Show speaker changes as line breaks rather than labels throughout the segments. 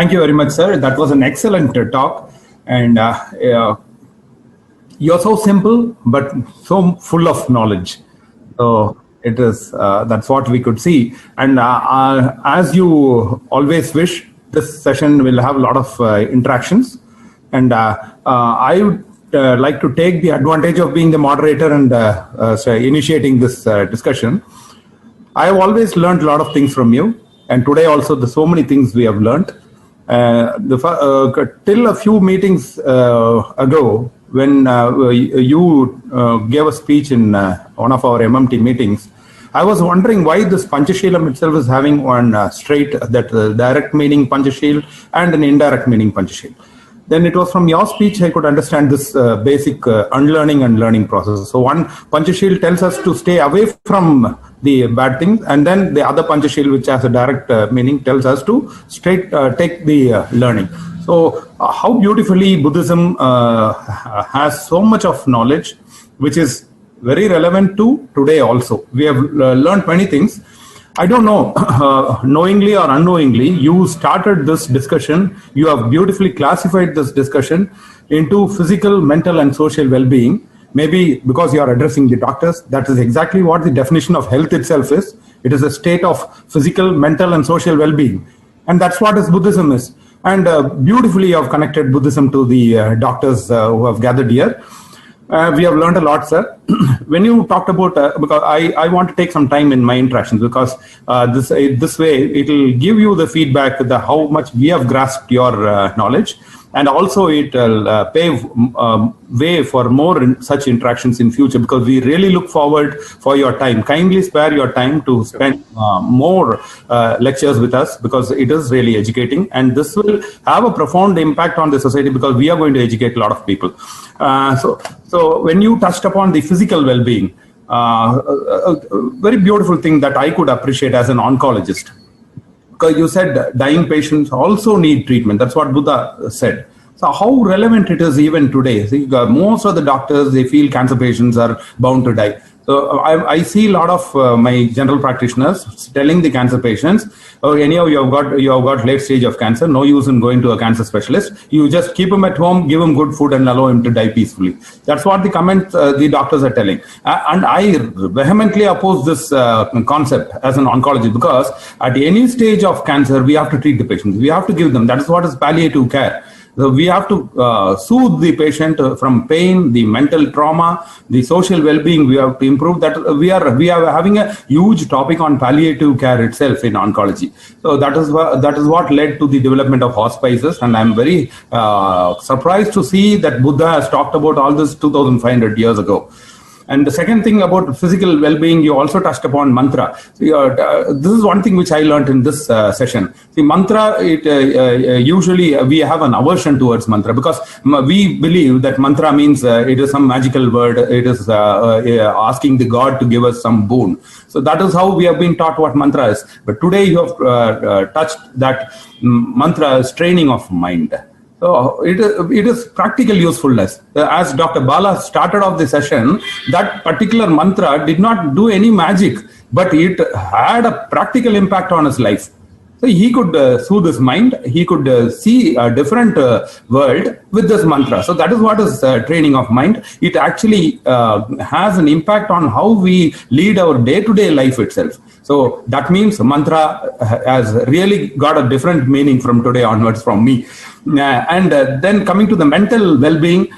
Thank you very much, sir. That was an excellent talk. And you're so simple, but so full of knowledge. So it is, that's what we could see. And as you always wish, this session will have a lot of interactions. And I would like to take the advantage of being the moderator and initiating this discussion. I have always learned a lot of things from you. And today also, there's so many things we have learned. Till a few meetings ago, when you gave a speech in one of our MMT meetings, I was wondering why this Panchashilam itself is having one straight, that direct meaning Panchashil and an indirect meaning Panchashil. Then it was from your speech I could understand this basic unlearning and learning process. So one Panchashil tells us to stay away from the bad things, and then the other Panchashil, which has a direct meaning, tells us to straight take the learning. So how beautifully Buddhism has so much of knowledge, which is very relevant to today also. We have learned many things. I don't know, knowingly or unknowingly, you started this discussion. You have beautifully classified this discussion into physical, mental, and social well-being. Maybe because you are addressing the doctors, that is exactly what the definition of health itself is. It is a state of physical, mental, and social well-being. And that's what Buddhism is. And beautifully you have connected Buddhism to the doctors who have gathered here. We have learned a lot, sir. When you talked about, because I want to take some time in my interactions, because this way it will give you the feedback, how much we have grasped your knowledge, and also it will pave way for more such interactions in future, because we really look forward for your time. Kindly spare your time to spend more lectures with us, because it is really educating, and this will have a profound impact on the society, because we are going to educate a lot of people. So when you touched upon the physical well-being, a very beautiful thing that I could appreciate as an oncologist. Because you said dying patients also need treatment. That's what Buddha said. So how relevant it is even today. See, most of the doctors, they feel cancer patients are bound to die. So I see a lot of my general practitioners telling the cancer patients, oh, anyhow, you have got late stage of cancer, no use in going to a cancer specialist. You just keep him at home, give him good food, and allow him to die peacefully. That's what the comment the doctors are telling. And I vehemently oppose this concept as an oncologist, because at any stage of cancer, we have to treat the patients. We have to give them. That is what is palliative care. So we have to soothe the patient from pain, the mental trauma, the social well-being. We have to improve that. We are having a huge topic on palliative care itself in oncology. So that is what led to the development of hospices. And I'm very surprised to see that Buddha has talked about all this 2,500 years ago. And the second thing about physical well-being, you also touched upon mantra. This is one thing which I learned in this session. See, mantra, usually we have an aversion towards mantra, because we believe that mantra means it is some magical word. It is asking the God to give us some boon. So that is how we have been taught what mantra is. But today you have touched that mantra is training of mind. So it is practical usefulness. As Dr. Bala started off the session, that particular mantra did not do any magic, but it had a practical impact on his life. So he could soothe his mind. He could see a different world with this mantra. So that is what is training of mind. It actually has an impact on how we lead our day-to-day life itself. So that means mantra has really got a different meaning from today onwards from me. And then coming to the mental well-being,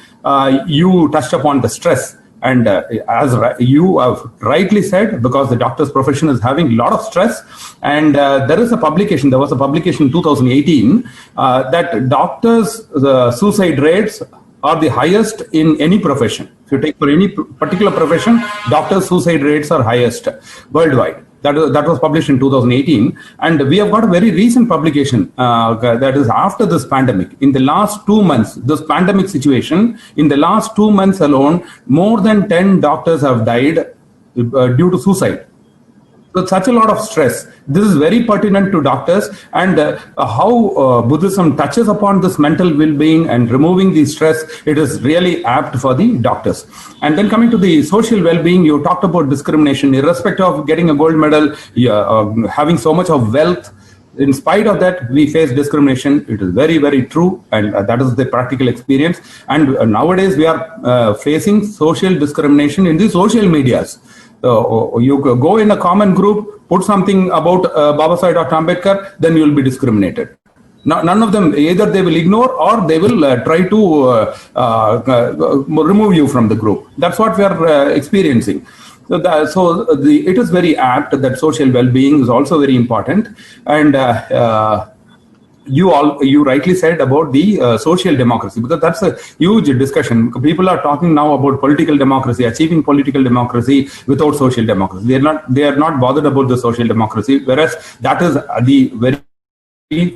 you touched upon the stress. And as you have rightly said, because the doctor's profession is having a lot of stress, and there was a publication in 2018 that doctors' suicide rates are the highest in any profession. If you take for any particular profession, doctors' suicide rates are highest worldwide. That was published in 2018. And we have got a very recent publication that is after this pandemic. In the last 2 months, this pandemic situation, in the last 2 months alone, more than 10 doctors have died due to suicide. So such a lot of stress. This is very pertinent to doctors, and how Buddhism touches upon this mental well-being and removing the stress, it is really apt for the doctors. And then coming to the social well-being, you talked about discrimination, irrespective of getting a gold medal, having so much of wealth, In spite of that, we face discrimination. It is very, very true, and that is the practical experience. And nowadays, we are facing social discrimination in the social medias. You go in a common group, put something about Babasaheb Dr. Ambedkar, then you will be discriminated. None of them, either they will ignore or they will try to remove you from the group. That's what we are experiencing. It is very apt that social well-being is also very important. And you rightly said about the social democracy, because that's a huge discussion. People are talking now about political democracy, achieving political democracy without social democracy. They are not bothered about the social democracy, whereas that is the very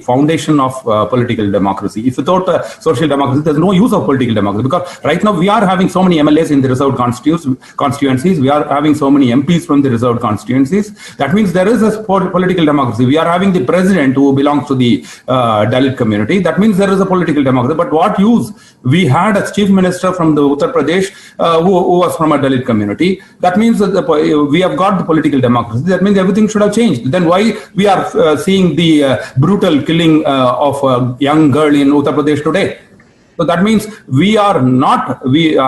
foundation of political democracy. If without social democracy, there's no use of political democracy, because right now we are having so many MLAs in the reserved constituencies. We are having so many MPs from the reserved constituencies. That means there is a political democracy. We are having the president who belongs to the Dalit community. That means there is a political democracy. But what use? We had a chief minister from the Uttar Pradesh who was from a Dalit community. That means that we have got the political democracy. That means everything should have changed. Then why we are seeing the brutal killing of a young girl in Uttar Pradesh today? So that means we are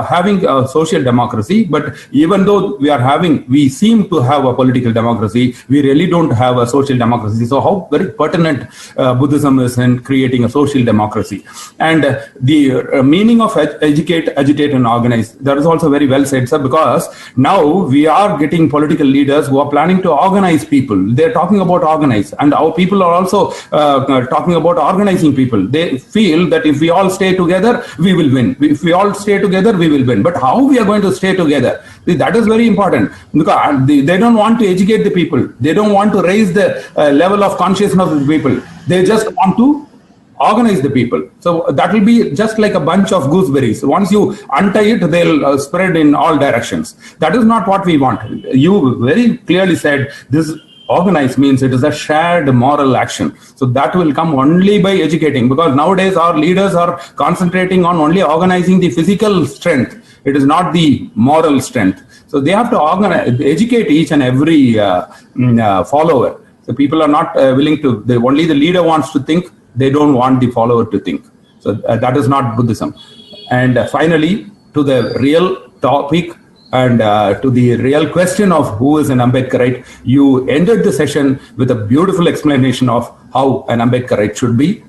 having a social democracy, but even though we seem to have a political democracy, we really don't have a social democracy. So how very pertinent Buddhism is in creating a social democracy. And the meaning of educate, agitate and organize, that is also very well said, sir, because now we are getting political leaders who are planning to organize people. They're talking about organize, and our people are also talking about organizing people. They feel that if we all stay together, we will win. If we all stay together, we will win. But how we are going to stay together? That is very important, because they don't want to educate the people. They don't want to raise the level of consciousness of the people. They just want to organize the people. So that will be just like a bunch of gooseberries. Once you untie it, they'll spread in all directions. That is not what we want. You very clearly said this. Organize means it is a shared moral action. So that will come only by educating, because nowadays our leaders are concentrating on only organizing the physical strength. It is not the moral strength. So they have to educate each and every follower. So people are not willing to, only the leader wants to think, they don't want the follower to think. So that is not Buddhism. And finally, to the real topic, and to the real question of who is an Ambedkarite, you ended the session with a beautiful explanation of how an Ambedkarite should be.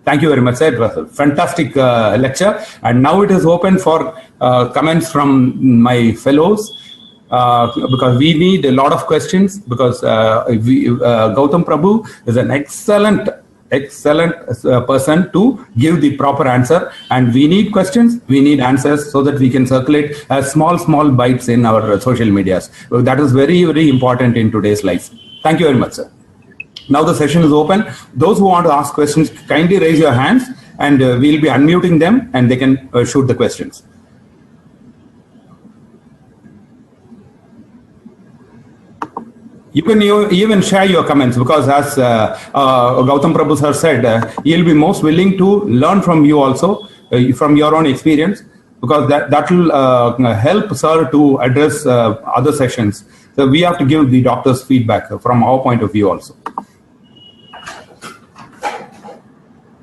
Thank you very much, sir. It was a fantastic lecture. And now it is open for comments from my fellows, because we need a lot of questions, because Gautam Prabhu is an excellent person to give the proper answer, and we need questions, we need answers, so that we can circulate as small bites in our social medias. So that is very, very important in today's life. Thank you very much, sir. Now the session is open. Those who want to ask questions, kindly raise your hands, and we'll be unmuting them, and they can shoot the questions. You can even share your comments, because as Gautam Prabhu sir said, he'll be most willing to learn from you also, from your own experience, because that will help sir to address other sessions. So we have to give the doctors feedback from our point of view also.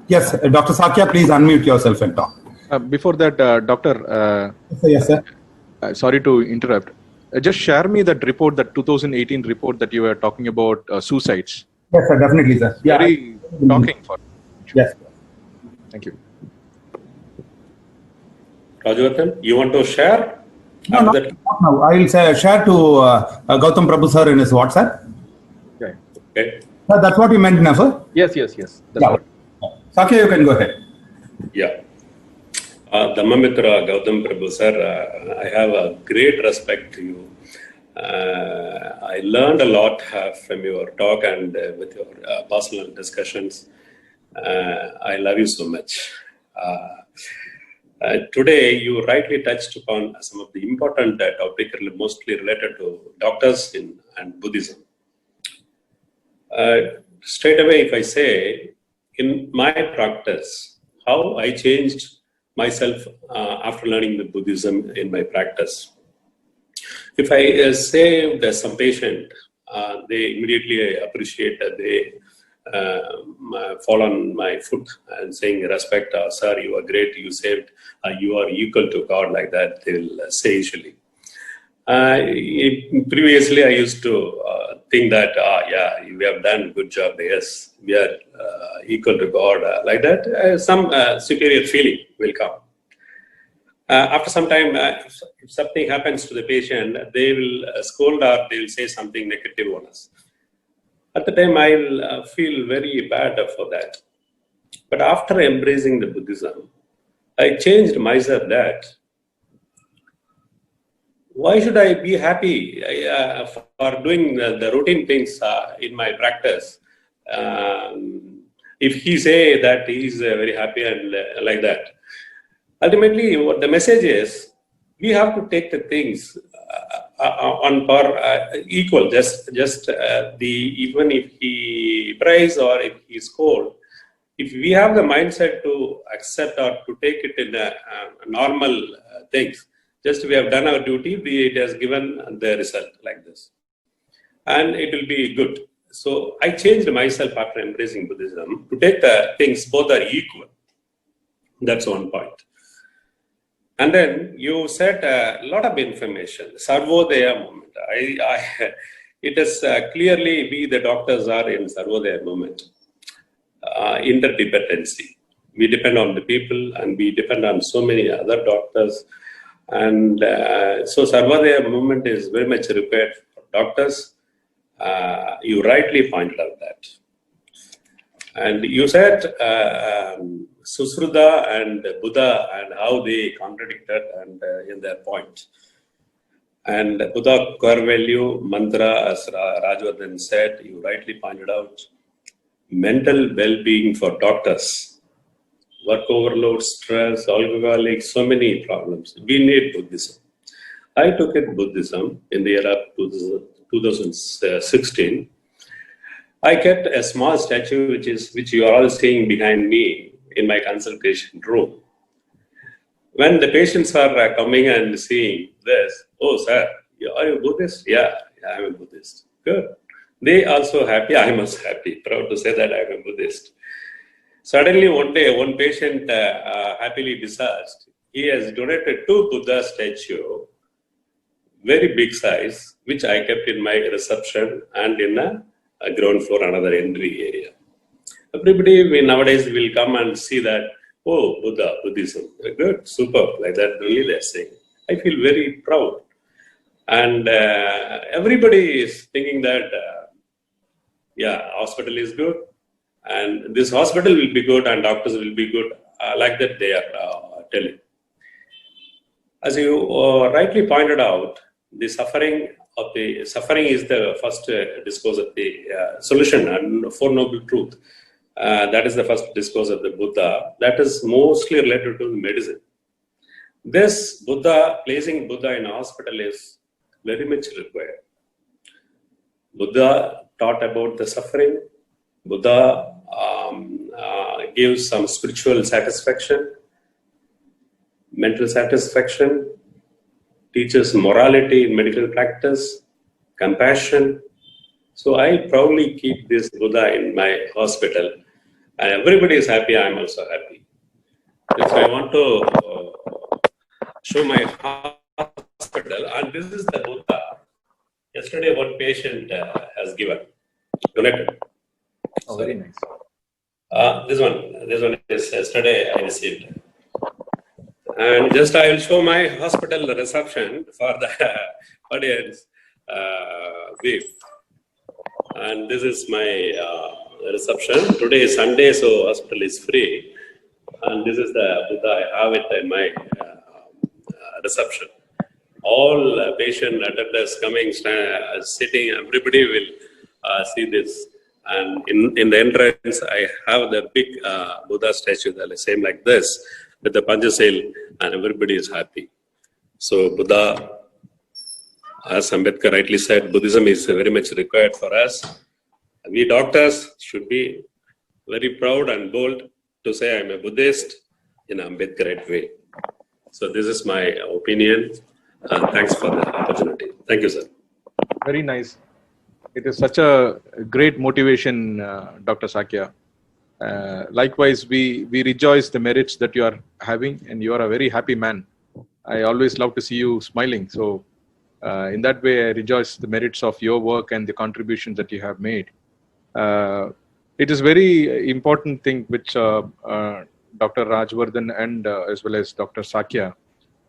Yes, Dr. Sakya, please unmute yourself and talk.
Before that, Doctor.
Yes, sir.
Sorry to interrupt. Just share me that report, that 2018 report that you were talking about, suicides.
Yes, sir, definitely, sir.
Very talking for.
Yes.
Thank you.
Rajavathan, you want to share?
No, not now. I will share to Gautam Prabhu sir in his WhatsApp.
Okay.
Okay.
Sir, that's what you meant now, sir?
Yes. That's what.
Sakya, you can go ahead.
Yeah. Dhammamitra Gautam Prabhu sir, I have a great respect to you. I learned a lot from your talk and with your personal discussions. I love you so much. Today, you rightly touched upon some of the important topics, mostly related to doctors and Buddhism. Straight away, if I say, in my practice, how I changed myself after learning the Buddhism in my practice. If I say there's some patient, they immediately appreciate that they fall on my foot and saying, respect, sir, you are great, you saved, you are equal to God, like that, they will say usually. Previously, I used to think that, yeah, we have done a good job, yes, we are equal to God, like that, some superior feeling will come. After some time, if something happens to the patient, they will scold or they will say something negative on us. At the time, I will feel very bad for that. But after embracing the Buddhism, I changed myself that why should I be happy for doing the routine things in my practice? If he say that he is very happy and like that. Ultimately, what the message is, we have to take the things on par equal. Even if he praise or if he scold, if we have the mindset to accept or to take it in a normal things, just we have done our duty, it has given the result like this, and it will be good. So I changed myself after embracing Buddhism to take the things both are equal. That's one point. And then you said a lot of information, Sarvodaya movement. It is clearly we the doctors are in Sarvodaya movement. Interdependency. We depend on the people and we depend on so many other doctors. And so Sarvodaya movement is very much required for doctors. You rightly pointed out that. And you said Susruta and Buddha and how they contradicted and in their point. And Buddha core value, mantra, as Rajwardhan said, you rightly pointed out, mental well-being for doctors, work overload, stress, alcoholics, so many problems. We need Buddhism. I took it Buddhism in the year of 2016. I kept a small statue, which you are all seeing behind me in my consultation room. When the patients are coming and seeing this, oh, sir, are you Buddhist? Yeah, I'm a Buddhist. Good. They also happy. I'm also happy. Proud to say that I'm a Buddhist. Suddenly, one day, one patient happily discharged. He has donated 2 Buddha statue, very big size, which I kept in my reception and in a ground floor, another entry area. Everybody nowadays will come and see that, oh, Buddha, Buddhism, good, superb, like that only they're saying. I feel very proud. And everybody is thinking that, yeah, hospital is good, and this hospital will be good, and doctors will be good, like that they are telling. As you rightly pointed out, the suffering is the first discourse of the solution and Four Noble Truth. That is the first discourse of the Buddha. That is mostly related to medicine. This Buddha, placing Buddha in a hospital is very much required. Buddha taught about the suffering. Buddha gives some spiritual satisfaction, mental satisfaction, teaches morality in medical practice, compassion. So I proudly keep this Buddha in my hospital. And everybody is happy, I'm also happy. If I want to show my hospital, and this is the Buddha. Yesterday, one patient has given, donated.
Oh, very nice.
This one is yesterday I received. And just I will show my hospital reception for the audience view. And this is my reception. Today is Sunday, so hospital is free. And this is the Buddha, I have it in my reception. All patient attenders coming, sitting, everybody will see this. And in the entrance, I have the big Buddha statue, the same like this, with the Panchasil, and everybody is happy. So Buddha, as Ambedkar rightly said, Buddhism is very much required for us. We doctors should be very proud and bold to say I'm a Buddhist in Ambedkarite way. So this is my opinion. Thanks for the opportunity. Thank you, sir.
Very nice. It is such a great motivation, Dr. Sakya. Likewise, we rejoice the merits that you are having, and you are a very happy man. I always love to see you smiling. So in that way, I rejoice the merits of your work and the contributions that you have made. It is very important thing which Dr. Rajwardhan and as well as Dr. Sakya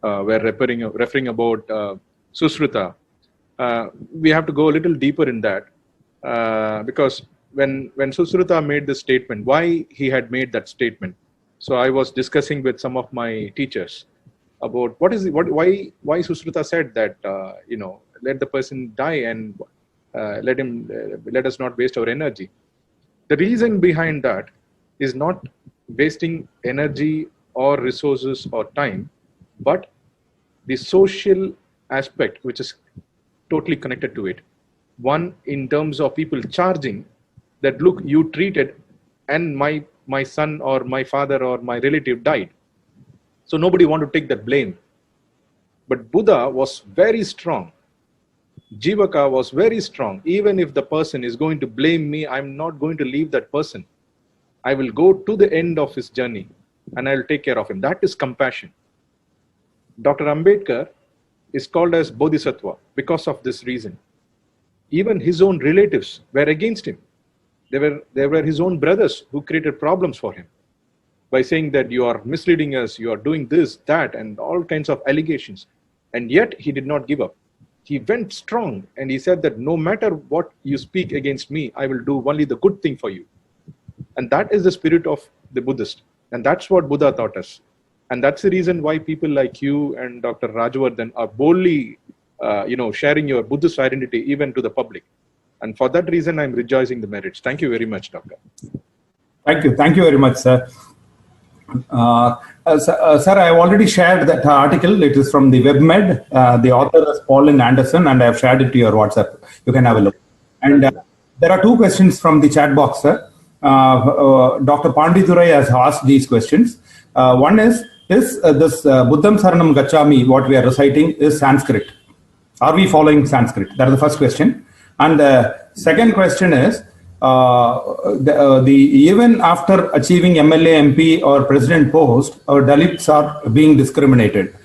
were referring about Susruta. We have to go a little deeper in that because when Susruta made the statement, why he had made that statement. So I was discussing with some of my teachers about why Susruta said that let the person die and let us not waste our energy. The reason behind that is not wasting energy or resources or time, but the social aspect which is totally connected to it. One, in terms of people charging that, look, you treated and my son or my father or my relative died. So nobody want to take that blame. But Buddha was very strong. Jivaka was very strong. Even if the person is going to blame me, I'm not going to leave that person. I will go to the end of his journey and I'll take care of him. That is compassion. Dr. Ambedkar is called as Bodhisattva because of this reason. Even his own relatives were against him. They were his own brothers who created problems for him by saying that you are misleading us, you are doing this, that, and all kinds of allegations. And yet he did not give up. He went strong and he said that no matter what you speak against me, I will do only the good thing for you. And that is the spirit of the Buddhist. And that's what Buddha taught us. And that's the reason why people like you and Dr. Rajwardhan are boldly sharing your Buddhist identity even to the public. And for that reason, I'm rejoicing the merits. Thank you very much, Doctor.
Thank you. Thank you very much, sir. Sir, I have already shared that article. It is from the WebMed. The author is Pauline Anderson, and I have shared it to your WhatsApp. You can have a look. And there are two questions from the chat box, sir. Dr. Pandithurai has asked these questions. One is this Buddham Saranam Gacchami, what we are reciting, is Sanskrit. Are we following Sanskrit? That is the first question. And the second question is, even after achieving MLA, MP or president post, our Dalits are being discriminated.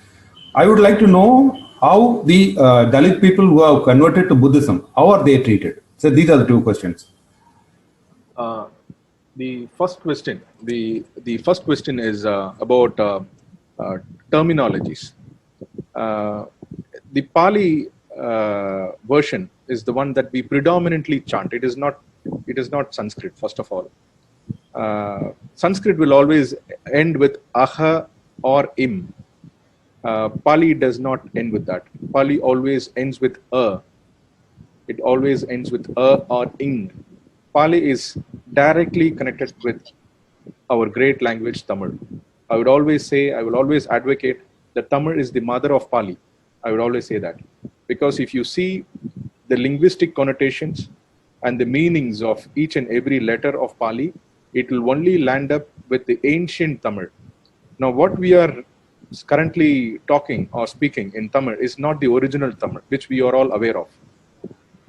I would like to know how the Dalit people who have converted to Buddhism, how are they treated? So these are the two questions.
The first question is about terminologies. The Pali version is the one that we predominantly chant. It is not Sanskrit, first of all. Sanskrit will always end with aha or im. Pali does not end with that. Pali always ends with a. It always ends with a or ing. Pali is directly connected with our great language, Tamil. I will always advocate that Tamil is the mother of Pali. I would always say that. Because if you see the linguistic connotations and the meanings of each and every letter of Pali, it will only land up with the ancient Tamil. Now, what we are currently talking or speaking in Tamil is not the original Tamil, which we are all aware of.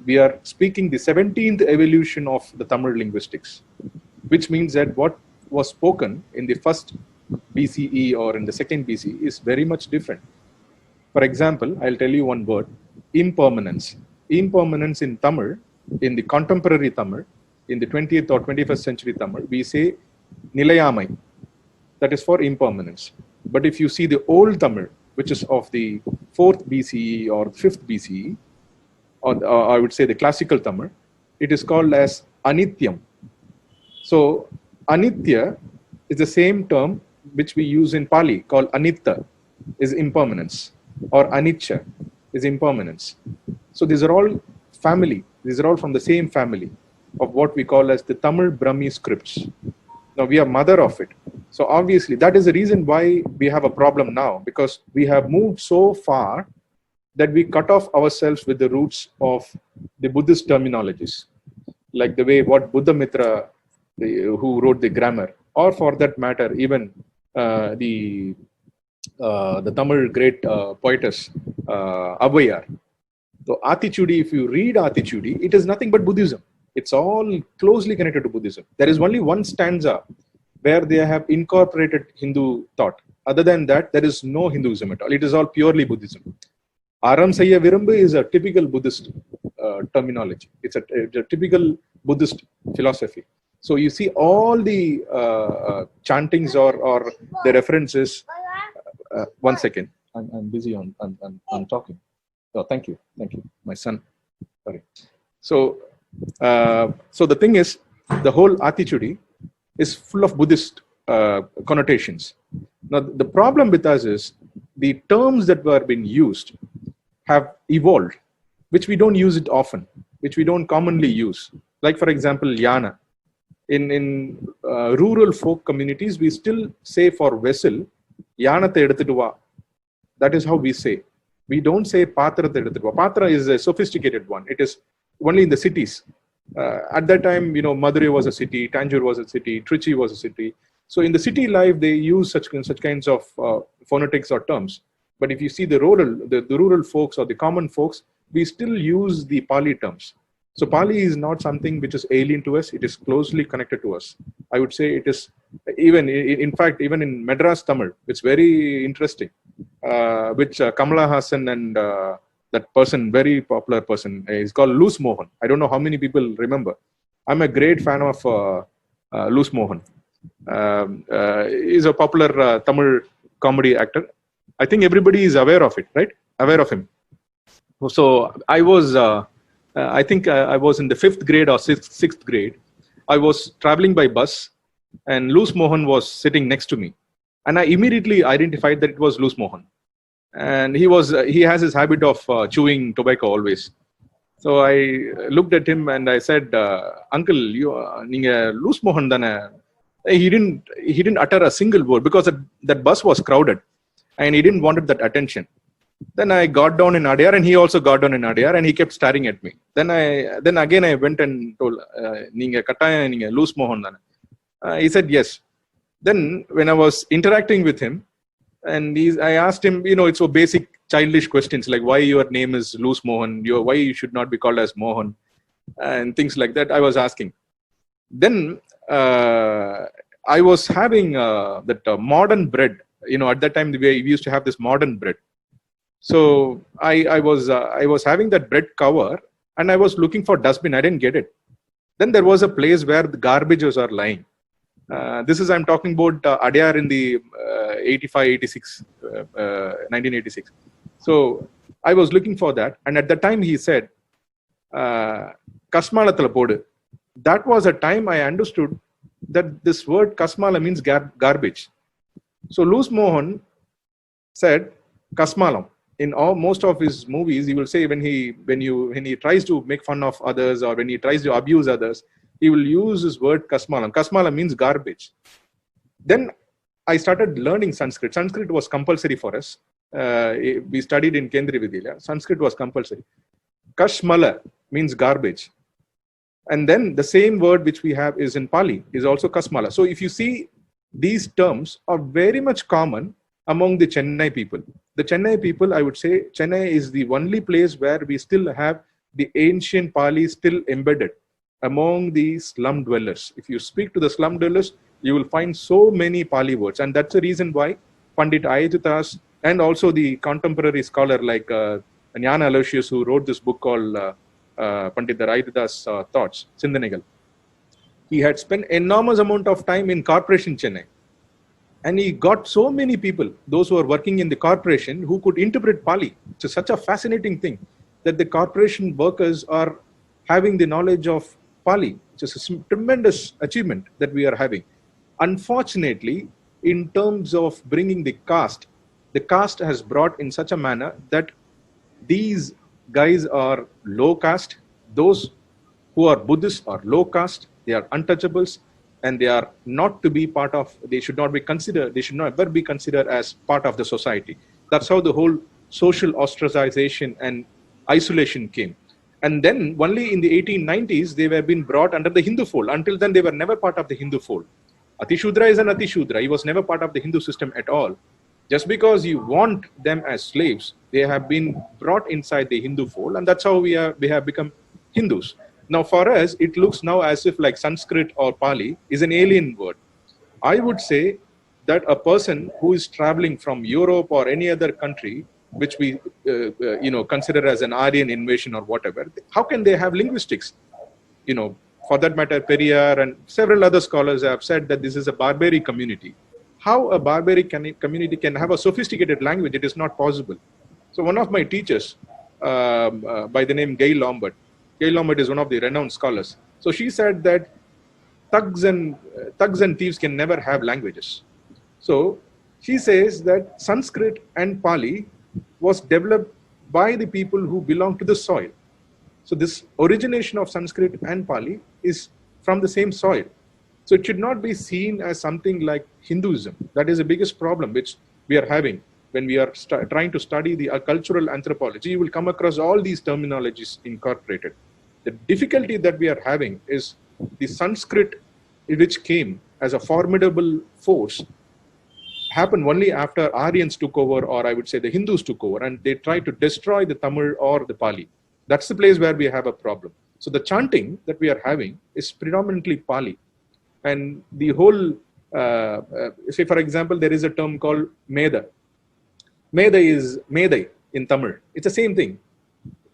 We are speaking the 17th evolution of the Tamil linguistics, which means that what was spoken in the first BCE or in the second BCE is very much different. For example, I'll tell you one word, impermanence. Impermanence in Tamil, in the contemporary Tamil, in the 20th or 21st century Tamil, we say nilayamai. That is for impermanence. But if you see the old Tamil, which is of the 4th BCE or 5th BCE, or I would say the classical Tamil, it is called as anityam. So anitya is the same term which we use in Pali called anitta, is impermanence, or anicca is impermanence. So these are all family. These are all from the same family of what we call as the Tamil Brahmi scripts. Now we are mother of it. So obviously that is the reason why we have a problem now, because we have moved so far that we cut off ourselves with the roots of the Buddhist terminologies, like the way what Buddhamitra, who wrote the grammar, or for that matter, even the Tamil great poetess, Avvaiyar. The Atichudi, if you read Atichudi, it is nothing but Buddhism. It's all closely connected to Buddhism. There is only one stanza where they have incorporated Hindu thought. Other than that, there is no Hinduism at all. It is all purely Buddhism. Aram Sayya Virumbu is a typical Buddhist terminology. It's a typical Buddhist philosophy. So you see all the chantings or the references. One second, I'm busy on talking. Oh, thank you, my son. Sorry. So the thing is, the whole Atichudi is full of Buddhist connotations. Now the problem with us is the terms that were being used have evolved, which we don't use it often, which we don't commonly use. Like for example, Yana. In rural folk communities, we still say for vessel, Yana te edutittu va. That is how we say. We don't say Patra te edutittu va. Patra is a sophisticated one. It is only in the cities. At that time, Madurai was a city, Tanjore was a city, Trichy was a city. So in the city life, they use such kinds of phonetics or terms. But if you see the rural folks or the common folks, we still use the Pali terms. So Pali is not something which is alien to us. It is closely connected to us. I would say it is even in Madras Tamil, it's very interesting, which Kamala Hassan and that person, very popular person, is called Loose Mohan. I don't know how many people remember. I'm a great fan of Loose Mohan. He's a popular Tamil comedy actor. I think everybody is aware of it, right? Aware of him. So I was, I think I was in the 5th grade or 6th grade. I was traveling by bus and Loose Mohan was sitting next to me. And I immediately identified that it was Loose Mohan. And he has his habit of chewing tobacco always. So I looked at him and I said, Uncle, you Loose Mohan dana. He didn't utter a single word because that bus was crowded and he didn't wanted that attention. Then I got down in Adyar and he also got down in Adyar and he kept staring at me. Then again I went and told, Ninga Kataya, Ninga Loose Mohan dana. He said yes. Then when I was interacting with him, and I asked him, it's so basic childish questions like why your name is Loose Mohan, why you should not be called as Mohan, and things like that I was asking. Then I was having that modern bread. At that time we used to have this modern bread. So I was having that bread cover and I was looking for dustbin. I didn't get it. Then there was a place where the garbages are lying. I'm talking about Adyar in the 1986. So I was looking for that. And at that time he said, Kasmalathal podu. That was a time I understood that this word Kasmala means garbage. So Loose Mohan said Kasmalam. In most of his movies, he will say when he tries to make fun of others or when he tries to abuse others, he will use this word Kasmalam. Kasmalam means garbage. Then I started learning Sanskrit. Sanskrit was compulsory for us. We studied in Kendriya Vidyalaya. Sanskrit was compulsory. Kashmala means garbage. And then the same word which we have is in Pali is also Kasmala. So if you see, these terms are very much common among the Chennai people. The Chennai people, I would say, Chennai is the only place where we still have the ancient Pali still embedded among the slum dwellers. If you speak to the slum dwellers, you will find so many Pali words. And that's the reason why Pandit Ayyathas and also the contemporary scholar like Jnana Aloysius, who wrote this book called Pandit Ayyathas Thoughts, Sindhanegal. He had spent enormous amount of time in corporation Chennai. And he got so many people, those who are working in the corporation, who could interpret Pali. It's such a fascinating thing that the corporation workers are having the knowledge of Pali. It's a tremendous achievement that we are having. Unfortunately, in terms of bringing the caste has brought in such a manner that these guys are low caste. Those who are Buddhists are low caste. They are untouchables. And they are not to be part of, they should not ever be considered as part of the society. That's how the whole social ostracization and isolation came. And then only in the 1890s, they were being brought under the Hindu fold. Until then, they were never part of the Hindu fold. Atishudra is an Atishudra. He was never part of the Hindu system at all. Just because you want them as slaves, they have been brought inside the Hindu fold, and that's how we have become Hindus. Now, for us, it looks now as if like Sanskrit or Pali is an alien word. I would say that a person who is traveling from Europe or any other country, which we consider as an Aryan invasion or whatever, how can they have linguistics? For that matter, Periyar and several other scholars have said that this is a barbaric community. How a barbaric community can have a sophisticated language, it is not possible. So one of my teachers, by the name Gail Lombard is one of the renowned scholars. So she said that thugs and thieves can never have languages. So she says that Sanskrit and Pali was developed by the people who belong to the soil. So this origination of Sanskrit and Pali is from the same soil. So it should not be seen as something like Hinduism. That is the biggest problem which we are having when we are trying to study the cultural anthropology. You will come across all these terminologies incorporated. The difficulty that we are having is the Sanskrit, which came as a formidable force, happened only after Aryans took over, or I would say the Hindus took over, and they tried to destroy the Tamil or the Pali. That's the place where we have a problem. So the chanting that we are having is predominantly Pali. And the whole, say for example, there is a term called Meda. Meda is Medai in Tamil. It's the same thing.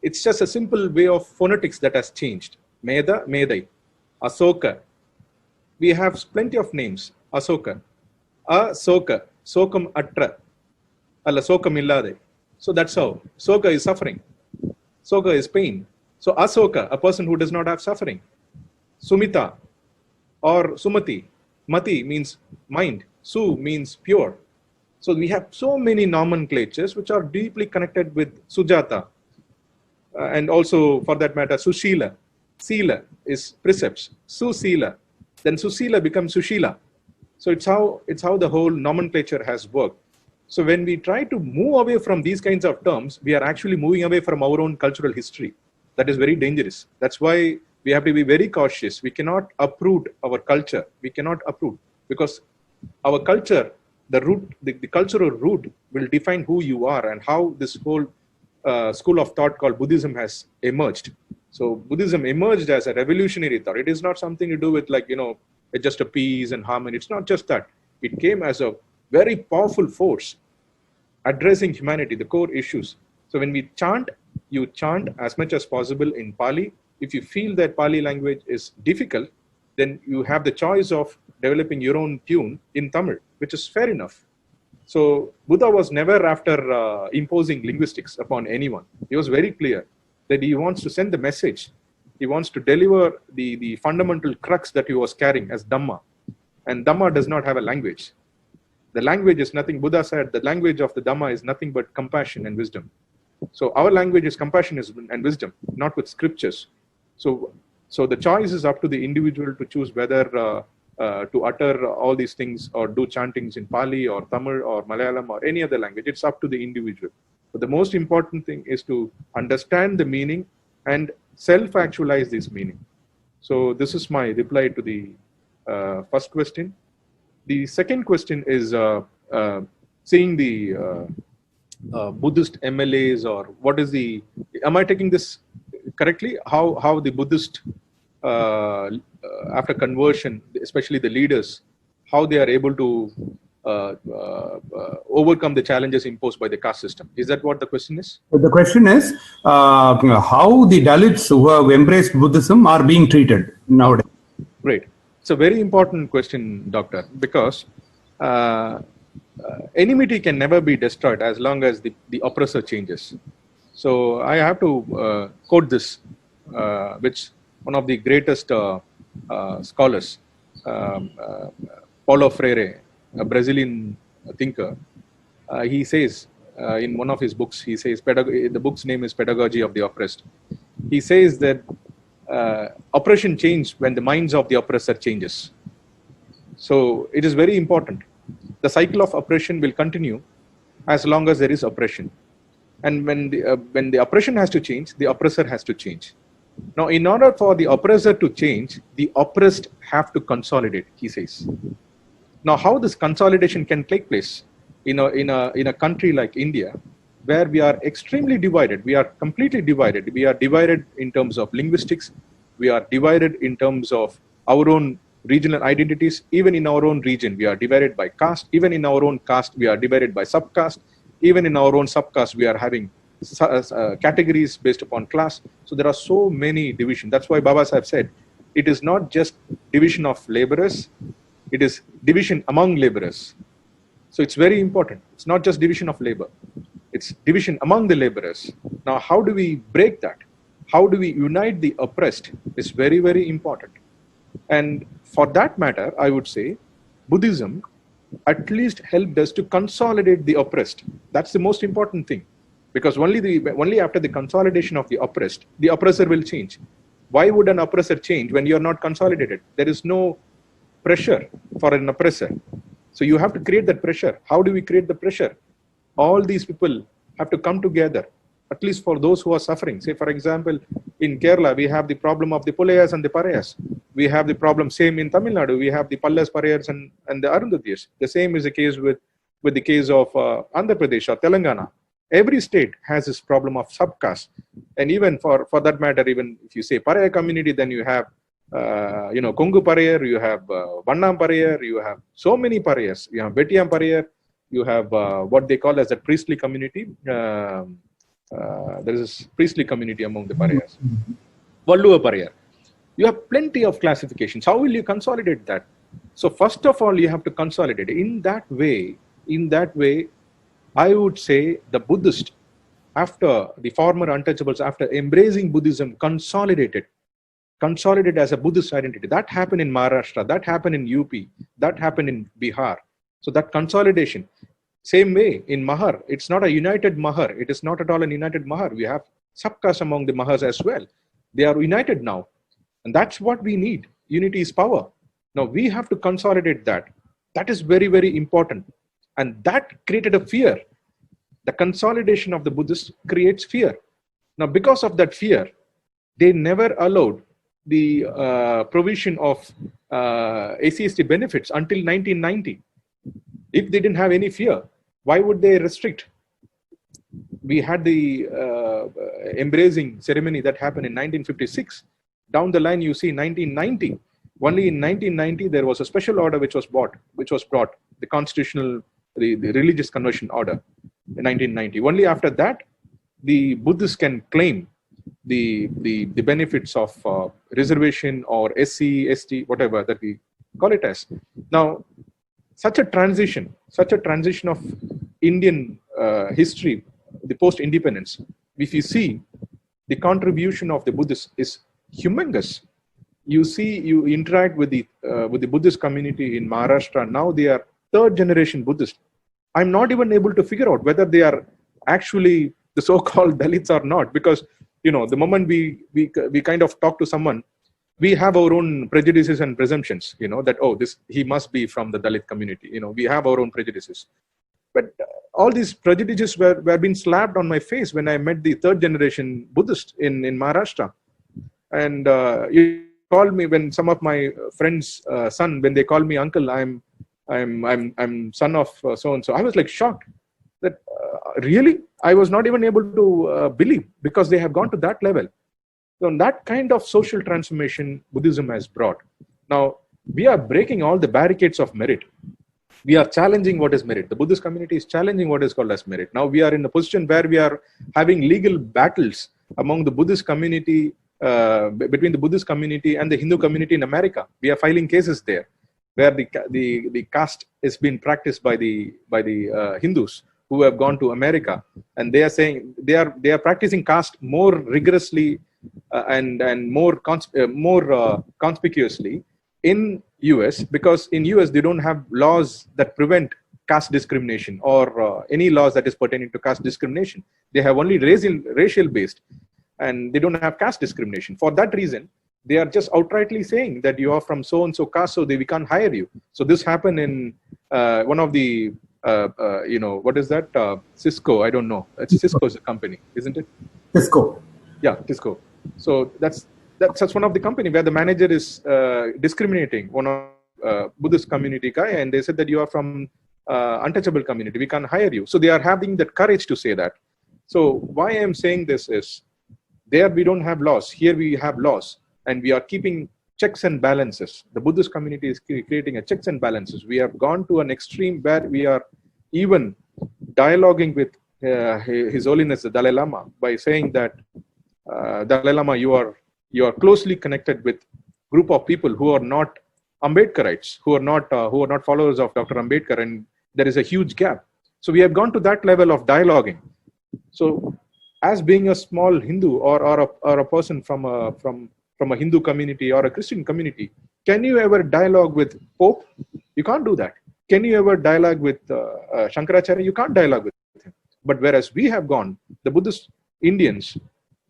It's just a simple way of phonetics that has changed. Meda, Medai. Asoka. We have plenty of names. Asoka. Asoka. Sokam atra. Alla sokam illade. So that's how. Soka is suffering. Soka is pain. So Asoka, a person who does not have suffering. Sumita or Sumati. Mati means mind. Su means pure. So we have so many nomenclatures which are deeply connected with Sujata. And also, for that matter, Sushila. Sila is precepts. Susila. Then Susila becomes Sushila. So it's how the whole nomenclature has worked. So when we try to move away from these kinds of terms, we are actually moving away from our own cultural history. That is very dangerous. That's why we have to be very cautious. We cannot uproot our culture. We cannot uproot, because our culture, the root, the cultural root will define who you are and how this whole school of thought called Buddhism has emerged. So Buddhism emerged as a revolutionary thought. It is not something to do with just a peace and harmony. It's not just that. It came as a very powerful force addressing humanity, the core issues. So when we chant, you chant as much as possible in Pali. If you feel that Pali language is difficult, then you have the choice of developing your own tune in Tamil, which is fair enough. So Buddha was never after imposing linguistics upon anyone. He was very clear that he wants to send the message. He wants to deliver the fundamental crux that he was carrying as Dhamma. And Dhamma does not have a language. The language is nothing. Buddha said the language of the Dhamma is nothing but compassion and wisdom. So our language is compassion and wisdom, not with scriptures. So the choice is up to the individual to choose whether to utter all these things or do chantings in Pali or Tamil or Malayalam or any other language. It's up to the individual. But the most important thing is to understand the meaning and self-actualize this meaning. So this is my reply to the first question. The second question is seeing the Buddhist MLAs, or what is the, am I taking this correctly? How the Buddhist, after conversion, especially the leaders, how they are able to overcome the challenges imposed by the caste system. Is that what the question is?
The question is how the Dalits who have embraced Buddhism are being treated nowadays.
Great. It's a very important question, Doctor, because enmity can never be destroyed as long as the oppressor changes. So I have to quote this, which one of the greatest scholars, Paulo Freire, a Brazilian thinker, he says in one of his books, he says, the book's name is Pedagogy of the Oppressed. He says that oppression changes when the minds of the oppressor changes. So it is very important. The cycle of oppression will continue as long as there is oppression. And when the oppression has to change, the oppressor has to change. Now, in order for the oppressor to change, the oppressed have to consolidate, he says. Now, how this consolidation can take place? in a country like India, where we are extremely divided. We are completely divided. We are divided in terms of linguistics. We are divided in terms of our own regional identities. Even in our own region, we are divided by caste. Even in our own caste, we are divided by subcaste. Even in our own subcaste, we are having categories based upon class. So there are so many divisions. That's why Baba Sahib said, it is not just division of laborers, it is division among laborers. So it's very important. It's not just division of labor. It's division among the laborers. Now, how do we break that? How do we unite the oppressed is very, very important. And for that matter, I would say Buddhism at least helped us to consolidate the oppressed. That's the most important thing. Because only after the consolidation of the oppressed, the oppressor will change. Why would an oppressor change when you're not consolidated? There is no pressure for an oppressor. So you have to create that pressure. How do we create the pressure? All these people have to come together, at least for those who are suffering. Say, for example, in Kerala, we have the problem of the Pulayas and the Parayas. We have the problem, same in Tamil Nadu, we have the Pallas, Parayas and the Arundhatis. The same is the case with the case of Andhra Pradesh or Telangana. Every state has this problem of subcaste. And even for that matter, even if you say Paraya community, then you have Kongu Parayar, you have Vannam Parayar, you have so many Parayas. You have Vetiyam Parayar, you have what they call as a priestly community. There is this priestly community among the Parayas. Valluva Parayar. You have plenty of classifications. How will you consolidate that? So first of all, you have to consolidate. In that way, I would say the Buddhist, after the former untouchables, after embracing Buddhism, consolidated as a Buddhist identity. That happened in Maharashtra, that happened in UP, that happened in Bihar. So that consolidation, same way in Mahar, it's not a united Mahar. It is not at all an united Mahar. We have subcaste among the Mahars as well. They are united now. And that's what we need. Unity is power. Now we have to consolidate that. That is very, very important. And that created a fear. The consolidation of the Buddhists creates fear. Now, because of that fear, they never allowed the provision of SC/ST benefits until 1990. If they didn't have any fear, why would they restrict? We had the embracing ceremony that happened in 1956. Down the line, you see 1990. Only in 1990, there was a special order which was brought, the constitutional, the religious conversion order in 1990. Only after that, the Buddhists can claim the benefits of reservation or SC, ST, whatever that we call it as. Now, such a transition of Indian history, the post-independence, if you see, the contribution of the Buddhists is humongous. You interact with the Buddhist community in Maharashtra. Now they are third generation Buddhist. I'm not even able to figure out whether they are actually the so-called Dalits or not, because the moment we kind of talk to someone, we have our own prejudices and presumptions. That he must be from the Dalit community. We have our own prejudices. But all these prejudices were being slapped on my face when I met the third generation Buddhist in Maharashtra. And you call me, when some of my friends' son, when they call me uncle, I'm son of so and so. I was like shocked that really I was not even able to believe, because they have gone to that level. So that kind of social transformation Buddhism has brought. Now we are breaking all the barricades of merit. We are challenging what is merit. The Buddhist community is challenging what is called as merit. Now we are in a position where we are having legal battles among the Buddhist community, between the Buddhist community and the Hindu community in America. We are filing cases there, where the caste is being practiced by the Hindus who have gone to America, and they are saying they are practicing caste more rigorously and more conspicuously in US, because in US they don't have laws that prevent caste discrimination or any laws that is pertaining to caste discrimination. They have only racial based, and they don't have caste discrimination. For that reason, they are just outrightly saying that you are from so and so caste, so we can't hire you. So this happened in one of the what is that? Cisco. I don't know. Cisco's a company, isn't it?
Cisco.
Yeah, Cisco. So that's one of the company where the manager is discriminating one of Buddhist community guy, and they said that you are from untouchable community. We can't hire you. So they are having that courage to say that. So why I am saying this is, there we don't have laws. Here we have laws, and we are keeping checks and balances. The Buddhist community is creating a checks and balances. We have gone to an extreme where we are even dialoguing with His Holiness the Dalai Lama by saying that Dalai Lama, you are closely connected with group of people who are not Ambedkarites, who are not followers of Dr. Ambedkar, and there is a huge gap. So we have gone to that level of dialoguing. So, as being a small Hindu or a person from a Hindu community or a Christian community, can you ever dialogue with Pope? You can't do that. Can you ever dialogue with Shankaracharya? You can't dialogue with him. But whereas we have gone, the Buddhist Indians,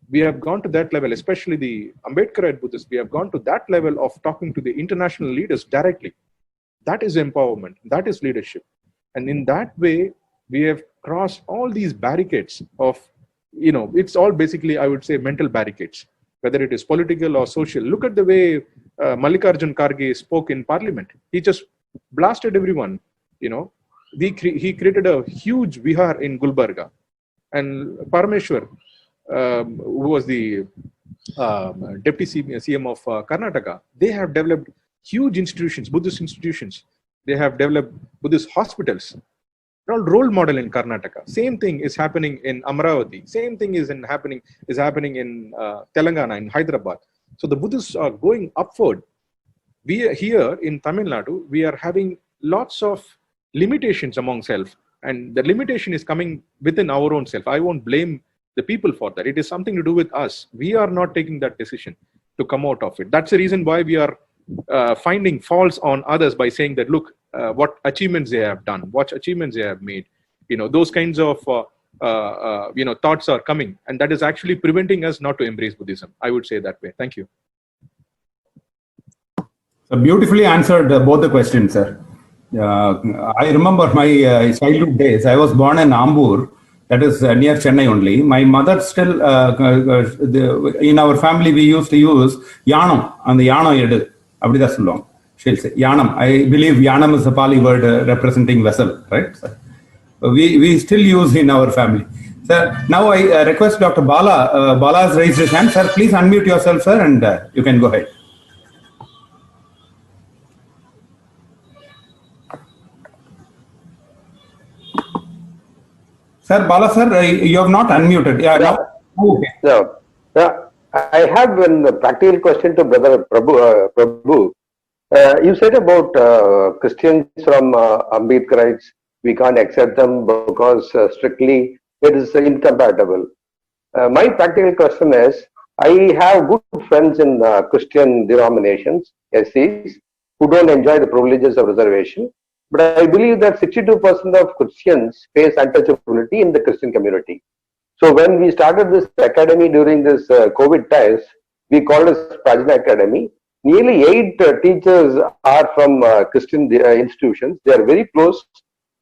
we have gone to that level, especially the Ambedkarite Buddhists, we have gone to that level of talking to the international leaders directly. That is empowerment. That is leadership. And in that way, we have crossed all these barricades of, it's all basically, I would say, mental barricades, whether it is political or social. Look at the way Mallikarjun Kharge spoke in parliament. He just blasted everyone. He created a huge vihar in Gulbarga. And Parameshwar, who was the deputy CM of Karnataka, they have developed huge institutions, Buddhist institutions. They have developed Buddhist hospitals. They're all role model in Karnataka. Same thing is happening in Amravati. Same thing is happening in Telangana, in Hyderabad. So the Buddhists are going upward. We here in Tamil Nadu, we are having lots of limitations among self, and the limitation is coming within our own self. I won't blame the people for that. It is something to do with us. We are not taking that decision to come out of it. That's the reason why we are finding faults on others by saying that, look, what achievements they have done, what achievements they have made. Those kinds of thoughts are coming, and that is actually preventing us not to embrace Buddhism. I would say that way. Thank you.
So beautifully answered both the questions, sir. I remember my childhood days. I was born in Ambur, that is near Chennai only. My mother still, in our family, we used to use Yanam, and the Yanam edu. Abdida Sulong. She'll say Yanam. I believe Yanam is a Pali word representing vessel, right? Sir? We still use in our family. Sir, now I request Dr. Bala. Bala has raised his hand. Sir, please unmute yourself, sir, and you can go ahead. Sir, Bala, sir, you have not unmuted. Yeah,
no.
Okay.
No. I have a practical question to Brother Prabhu. You said about Christians from Ambedkarites, we can't accept them because strictly it is incompatible. My practical question is, I have good friends in Christian denominations, SCs, who don't enjoy the privileges of reservation. But I believe that 62% of Christians face untouchability in the Christian community. So when we started this academy during this COVID times, we called it Prajna Academy. Nearly 8 teachers are from Christian institutions. They are very close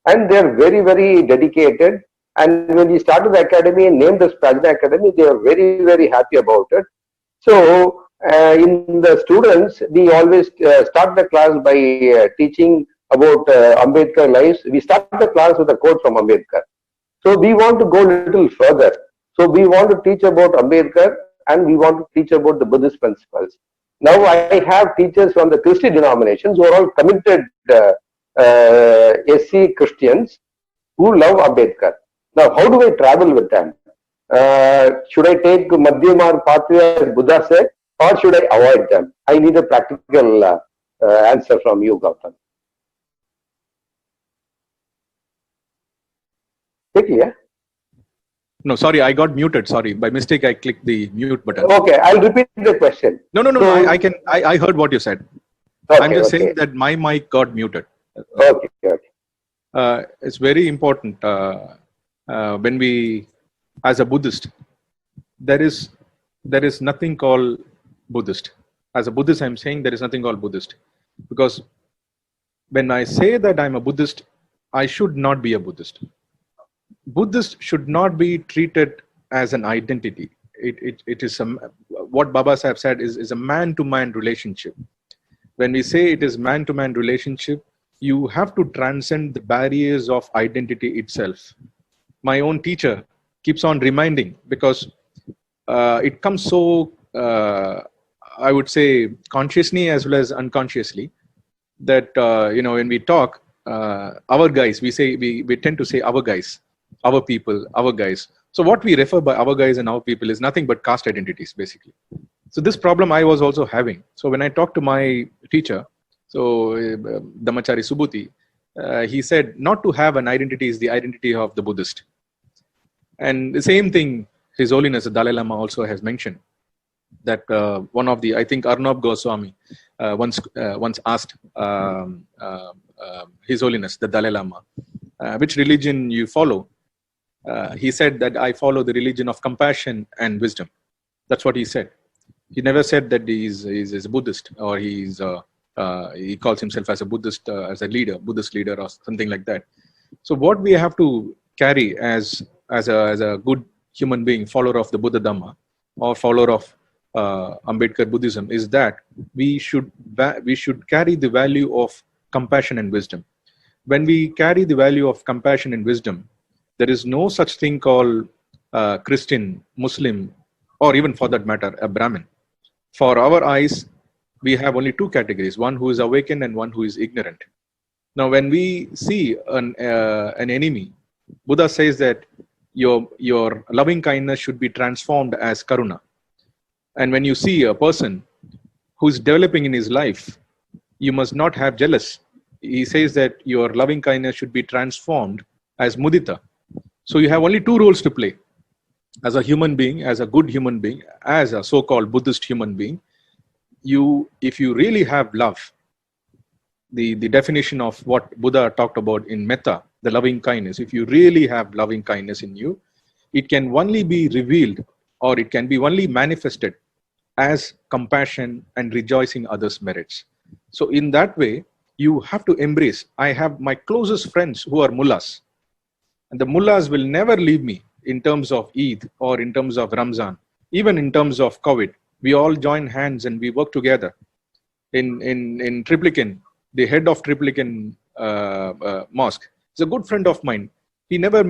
and they are very, very dedicated. And when we started the academy and named as Prajna Academy, they are very, very happy about it. So in the students, we always start the class by teaching about Ambedkar lives. We start the class with a quote from Ambedkar. So we want to go a little further. So we want to teach about Ambedkar and we want to teach about the Buddhist principles. Now I have teachers from the Christian denominations who are all committed SC Christians who love Ambedkar. Now how do I travel with them? Should I take Madhyamar pathway as Buddha said, or should I avoid them? I need a practical answer from you, Gautam. Clear?
No, sorry, I got muted. Sorry, by mistake, I clicked the mute button.
Okay, I'll repeat the question.
No. So, I heard what you said.
Okay,
I'm just saying that my mic got muted.
Okay.
It's very important when we, as a Buddhist, there is nothing called Buddhist. As a Buddhist, I'm saying there is nothing called Buddhist, because when I say that I'm a Buddhist, I should not be a Buddhist. Buddhist should not be treated as an identity. It is what Baba Sahib said is a man-to-man relationship. When we say it is man-to-man relationship, you have to transcend the barriers of identity itself. My own teacher keeps on reminding, because it comes so, I would say, consciously as well as unconsciously, that when we talk, our guys, we tend to say our guys, our people, our guys. So what we refer by our guys and our people is nothing but caste identities, basically. So this problem I was also having. So when I talked to my teacher, so Dhamachari Subhuti, he said not to have an identity is the identity of the Buddhist. And the same thing His Holiness the Dalai Lama also has mentioned, that one of the, I think Arnab Goswami once asked His Holiness the Dalai Lama, which religion you follow? He said that I follow the religion of compassion and wisdom. That's what he said. He never said that he's a Buddhist, or he calls himself as a Buddhist, as a leader, Buddhist leader or something like that. So what we have to carry as a good human being, follower of the Buddha Dhamma, or follower of Ambedkar Buddhism, is that we should carry the value of compassion and wisdom. When we carry the value of compassion and wisdom, there is no such thing called Christian, Muslim, or even for that matter, a Brahmin. For our eyes, we have only two categories: one who is awakened and one who is ignorant. Now, when we see an enemy, Buddha says that your loving kindness should be transformed as karuna. And when you see a person who's developing in his life, you must not have jealous. He says that your loving kindness should be transformed as mudita. So you have only two roles to play. As a human being, as a good human being, as a so-called Buddhist human being, if you really have love, the definition of what Buddha talked about in metta, the loving kindness, if you really have loving kindness in you, it can only be revealed, or it can be only manifested as compassion and rejoicing others' merits. So in that way, you have to embrace. I have my closest friends who are mullahs, and the mullahs will never leave me in terms of Eid or in terms of Ramzan, even in terms of COVID. We all join hands and we work together. In Triplican, the head of Triplican mosque is a good friend of mine. He never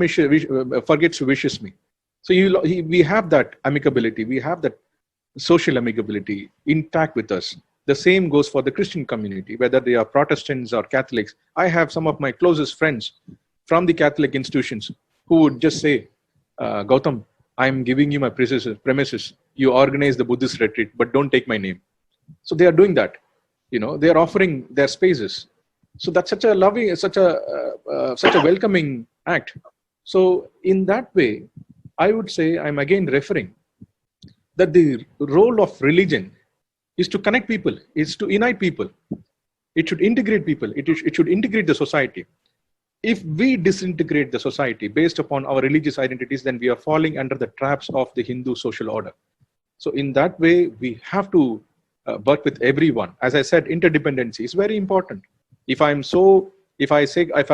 forgets to wishes me. So we have that amicability. We have that social amicability intact with us. The same goes for the Christian community, whether they are Protestants or Catholics. I have some of my closest friends from the Catholic institutions who would just say, Gautam, I'm giving you my premises. You organize the Buddhist retreat, but don't take my name. So they are doing that. They are offering their spaces. So that's such a loving, such a welcoming act. So in that way, I would say, I'm again referring that the role of religion is to connect people, is to unite people. It should integrate people. It should integrate the society. If we disintegrate the society based upon our religious identities, then we are falling under the traps of the Hindu social order. So in that way, we have to work with everyone. As I said, interdependency is very important. If I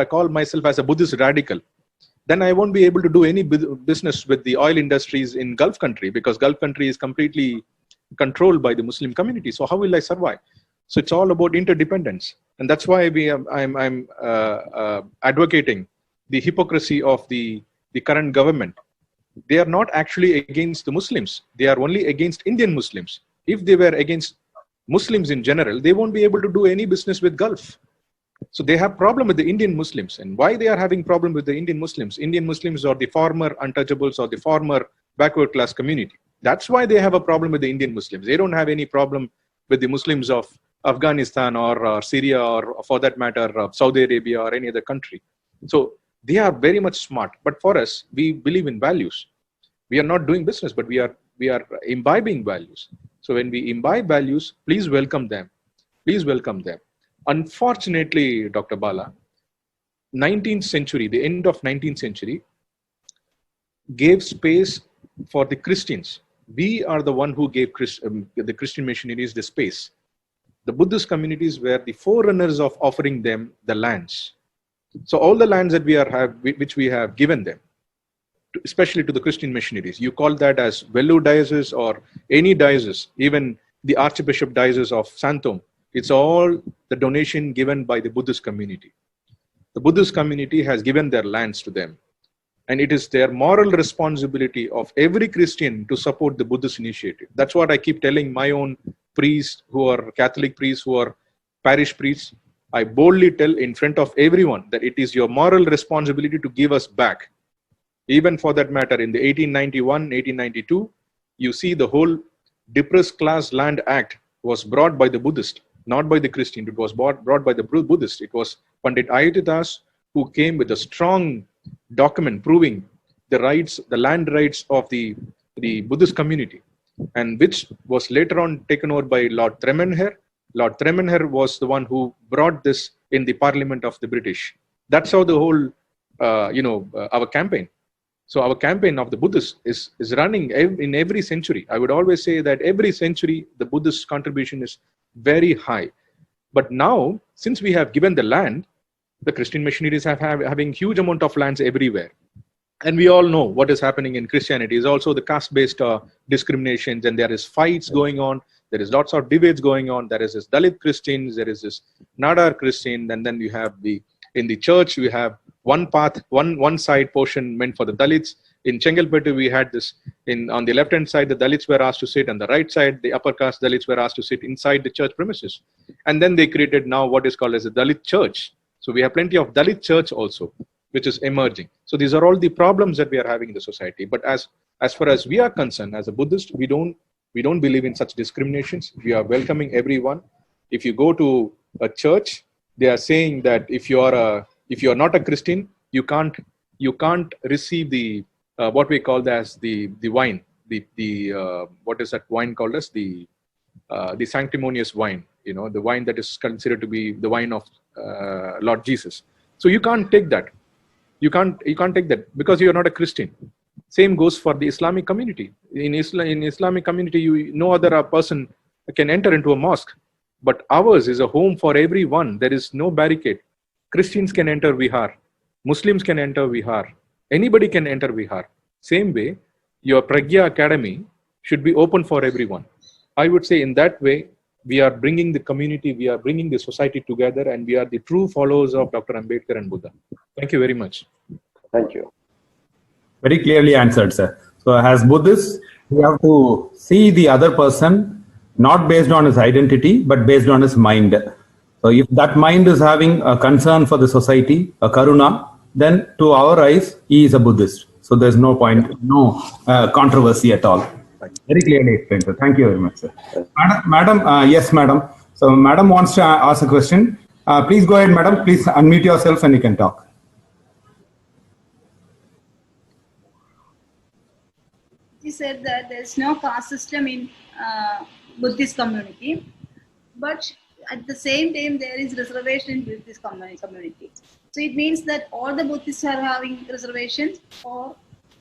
call myself as a Buddhist radical, then I won't be able to do any business with the oil industries in Gulf country, because Gulf country is completely controlled by the Muslim community. So how will I survive? So it's all about interdependence. And that's why I'm advocating the hypocrisy of the current government. They are not actually against the Muslims. They are only against Indian Muslims. If they were against Muslims in general, they won't be able to do any business with Gulf. So they have problem with the Indian Muslims. And why they are having problem with the Indian Muslims? Indian Muslims are the former untouchables or the former backward class community. That's why they have a problem with the Indian Muslims. They don't have any problem with the Muslims of Afghanistan or Syria, or for that matter, Saudi Arabia or any other country. So they are very much smart. But for us, we believe in values. We are not doing business, but we are imbibing values. So when we imbibe values, please welcome them. Please welcome them. Unfortunately, Dr. Bala, 19th century, the end of 19th century, gave space for the Christians. We are the one who gave the Christian missionaries the space. The Buddhist communities were the forerunners of offering them the lands. So all the lands that which we have given them, especially to the Christian missionaries, you call that as Vellore diocese or any diocese, even the Archbishop diocese of Santom, It's all the donation given by the Buddhist community. The Buddhist community has given their lands to them. And it is their moral responsibility of every Christian to support the Buddhist initiative. That's what I keep telling my own priests who are Catholic priests, who are parish priests. I boldly tell in front of everyone that it is your moral responsibility to give us back. Even for that matter, in the 1891, 1892, you see the whole Depressed Class Land Act was brought by the Buddhist, not by the Christian. It was brought by the Buddhist. It was Pandit Ayutthadass who came with a strong document proving the rights, the land rights of the Buddhist community, and which was later on taken over by Lord Tremenhere. Lord Tremenhere was the one who brought this in the Parliament of the British. That's how the whole, our campaign. So our campaign of the Buddhists is running in every century. I would always say that every century, the Buddhist contribution is very high. But now, since we have given the land, the Christian missionaries having huge amount of lands everywhere. And we all know what is happening in Christianity is also the caste-based discriminations, and there is fights going on. There is lots of debates going on. There is this Dalit Christians, there is this Nadar Christian, and then you have in the church, we have one path, one side portion meant for the Dalits. In Chengalpattu, we had this, on the left-hand side, the Dalits were asked to sit, on the right side, the upper caste Dalits were asked to sit inside the church premises. And then they created now what is called as a Dalit church. So we have plenty of Dalit church also, which is emerging. So these are all the problems that we are having in the society. But as far as we are concerned, as a Buddhist, we don't believe in such discriminations. We are welcoming everyone. If you go to a church, they are saying that if you are not a Christian, you can't receive the what we call as the wine. What is that wine called as? The sanctimonious wine. The wine that is considered to be the wine of Lord Jesus. So you can't take that. You can't take that because you are not a Christian. Same goes for the Islamic community. In Islamic community, no other person can enter into a mosque. But ours is a home for everyone. There is no barricade. Christians can enter Vihar. Muslims can enter Vihar. Anybody can enter Vihar. Same way, your Pragya Academy should be open for everyone. I would say in that way, we are bringing the community, we are bringing the society together, and we are the true followers of Dr. Ambedkar and Buddha. Thank you very much.
Thank you.
Very clearly answered, sir. So as Buddhists, we have to see the other person not based on his identity, but based on his mind. So if that mind is having a concern for the society, a karuna, then to our eyes, he is a Buddhist. So there's no point, no controversy at all. Very clearly explained, sir. Thank you very much, sir. Madam, yes, madam. So madam wants to ask a question. Please go ahead, madam. Please unmute yourself and you can talk.
He said that there's no caste system in Buddhist community, but at the same time there is reservation in Buddhist community. So it means that all the Buddhists are having reservations, or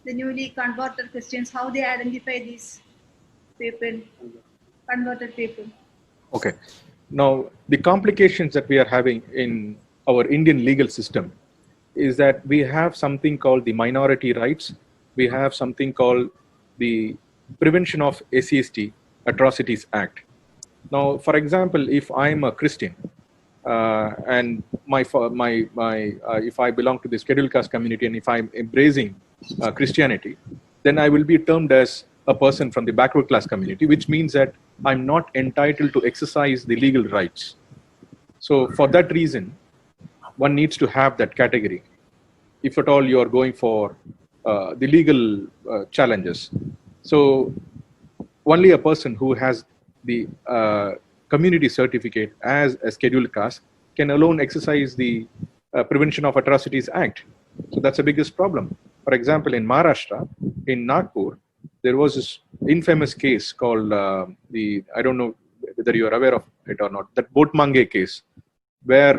the newly converted Christians, how they identify these people, converted people.
Okay. Now, the complications that we are having in our Indian legal system is that we have something called the minority rights. We have something called the Prevention of SCST Atrocities Act. Now, for example, if I'm a Christian and if I belong to the scheduled caste community and if I'm embracing Christianity, then I will be termed as a person from the backward class community, which means that I'm not entitled to exercise the legal rights. So for that reason, one needs to have that category. If at all you are going for the legal challenges. So only a person who has the community certificate as a scheduled caste can alone exercise the Prevention of Atrocities Act. So that's the biggest problem. For example, in Maharashtra, in Nagpur, there was this infamous case called I don't know whether you are aware of it or not, that Botmange case, where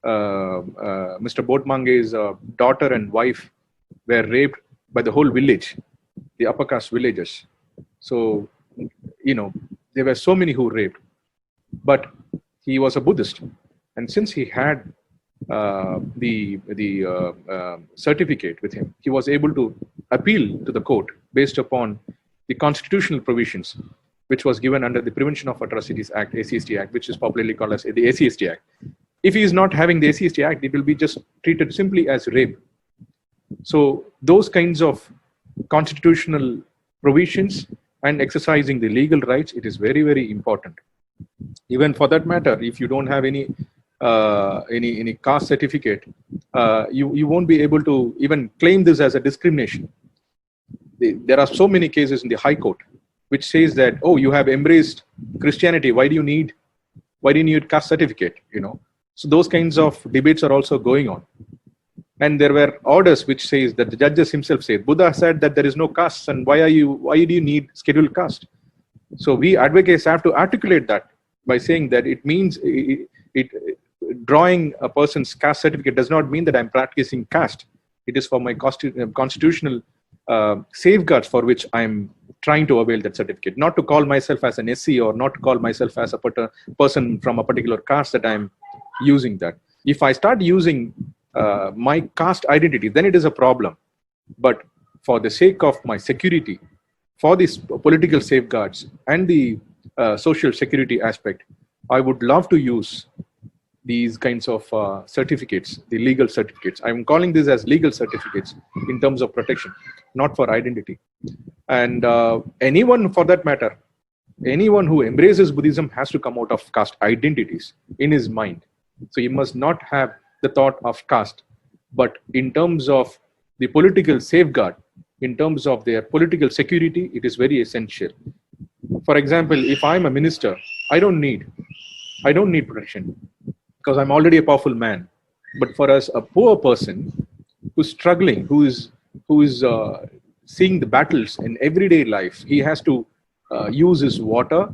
Mr. Botmange's daughter and wife were raped by the whole village, the upper caste villagers. So, there were so many who raped, but he was a Buddhist. And since he had the certificate with him, he was able to appeal to the court based upon the constitutional provisions. which was given under the Prevention of Atrocities Act, ACST Act, which is popularly called as the ACST Act. If he is not having the ACST Act, it will be just treated simply as rape. So those kinds of constitutional provisions and exercising the legal rights, it is very, very important. Even for that matter, if you don't have any caste certificate, you won't be able to even claim this as a discrimination. There are so many cases in the High Court which says that, oh, you have embraced Christianity, why do you need caste certificate? So those kinds of debates are also going on. And there were orders which says that the judges himself say, Buddha said that there is no caste, and why do you need scheduled caste? So we advocates have to articulate that by saying that it means drawing a person's caste certificate does not mean that I'm practicing caste. It is for my constitutional safeguards for which I'm trying to avail that certificate. Not to call myself as an SC or not to call myself as a person from a particular caste that I'm using that. If I start using my caste identity, then it is a problem. But for the sake of my security, for these political safeguards and the social security aspect, I would love to use these kinds of certificates, the legal certificates. I'm calling this as legal certificates in terms of protection, not for identity. And anyone, for that matter, anyone who embraces Buddhism has to come out of caste identities in his mind. So he must not have the thought of caste, but in terms of the political safeguard, in terms of their political security, it is very essential. For example, if I'm a minister, I don't need protection because I'm already a powerful man. But for us, a poor person who's struggling, who is seeing the battles in everyday life, he has to use his water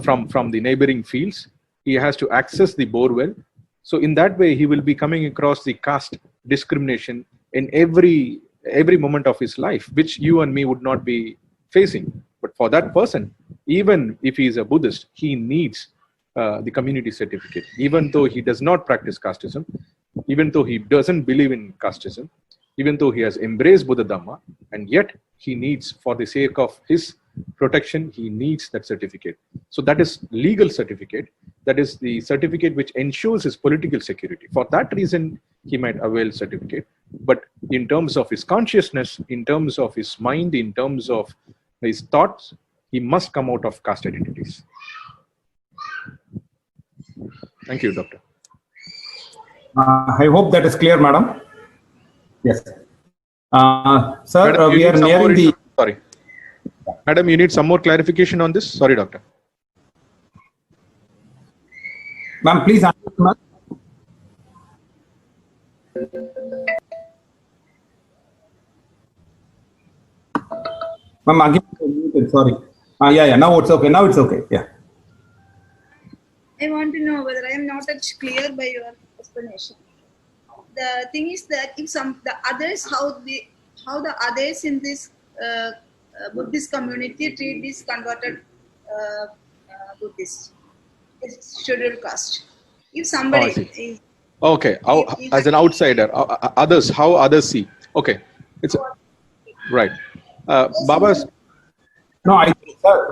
from the neighboring fields. He has to access the borewell. So in that way, he will be coming across the caste discrimination in every moment of his life, which you and me would not be facing. But for that person, even if he is a Buddhist, he needs the community certificate, even though he does not practice casteism, even though he doesn't believe in casteism, even though he has embraced Buddha Dhamma, and yet he needs, for the sake of his protection, he needs that certificate. So that is legal certificate. That is the certificate which ensures his political security. For that reason, he might avail certificate. But in terms of his consciousness, in terms of his mind, in terms of his thoughts, he must come out of caste identities. Thank you, Doctor.
I hope that is clear, madam. Yes. Sir,
Madam,
we are nearing the...
Sorry. Madam, you need some more clarification on this? Sorry, Doctor.
Ma'am, please answer, ma'am. Ma'am, again, muted, sorry. Yeah, now it's okay. Now it's okay. Yeah.
I want to know whether I am not clear by your explanation. The thing is that if how the others in this Buddhist community treat this converted Buddhist, this scheduled caste. If somebody is
okay, as an outsider, others, how others see. Okay, it's right. Baba's.
No,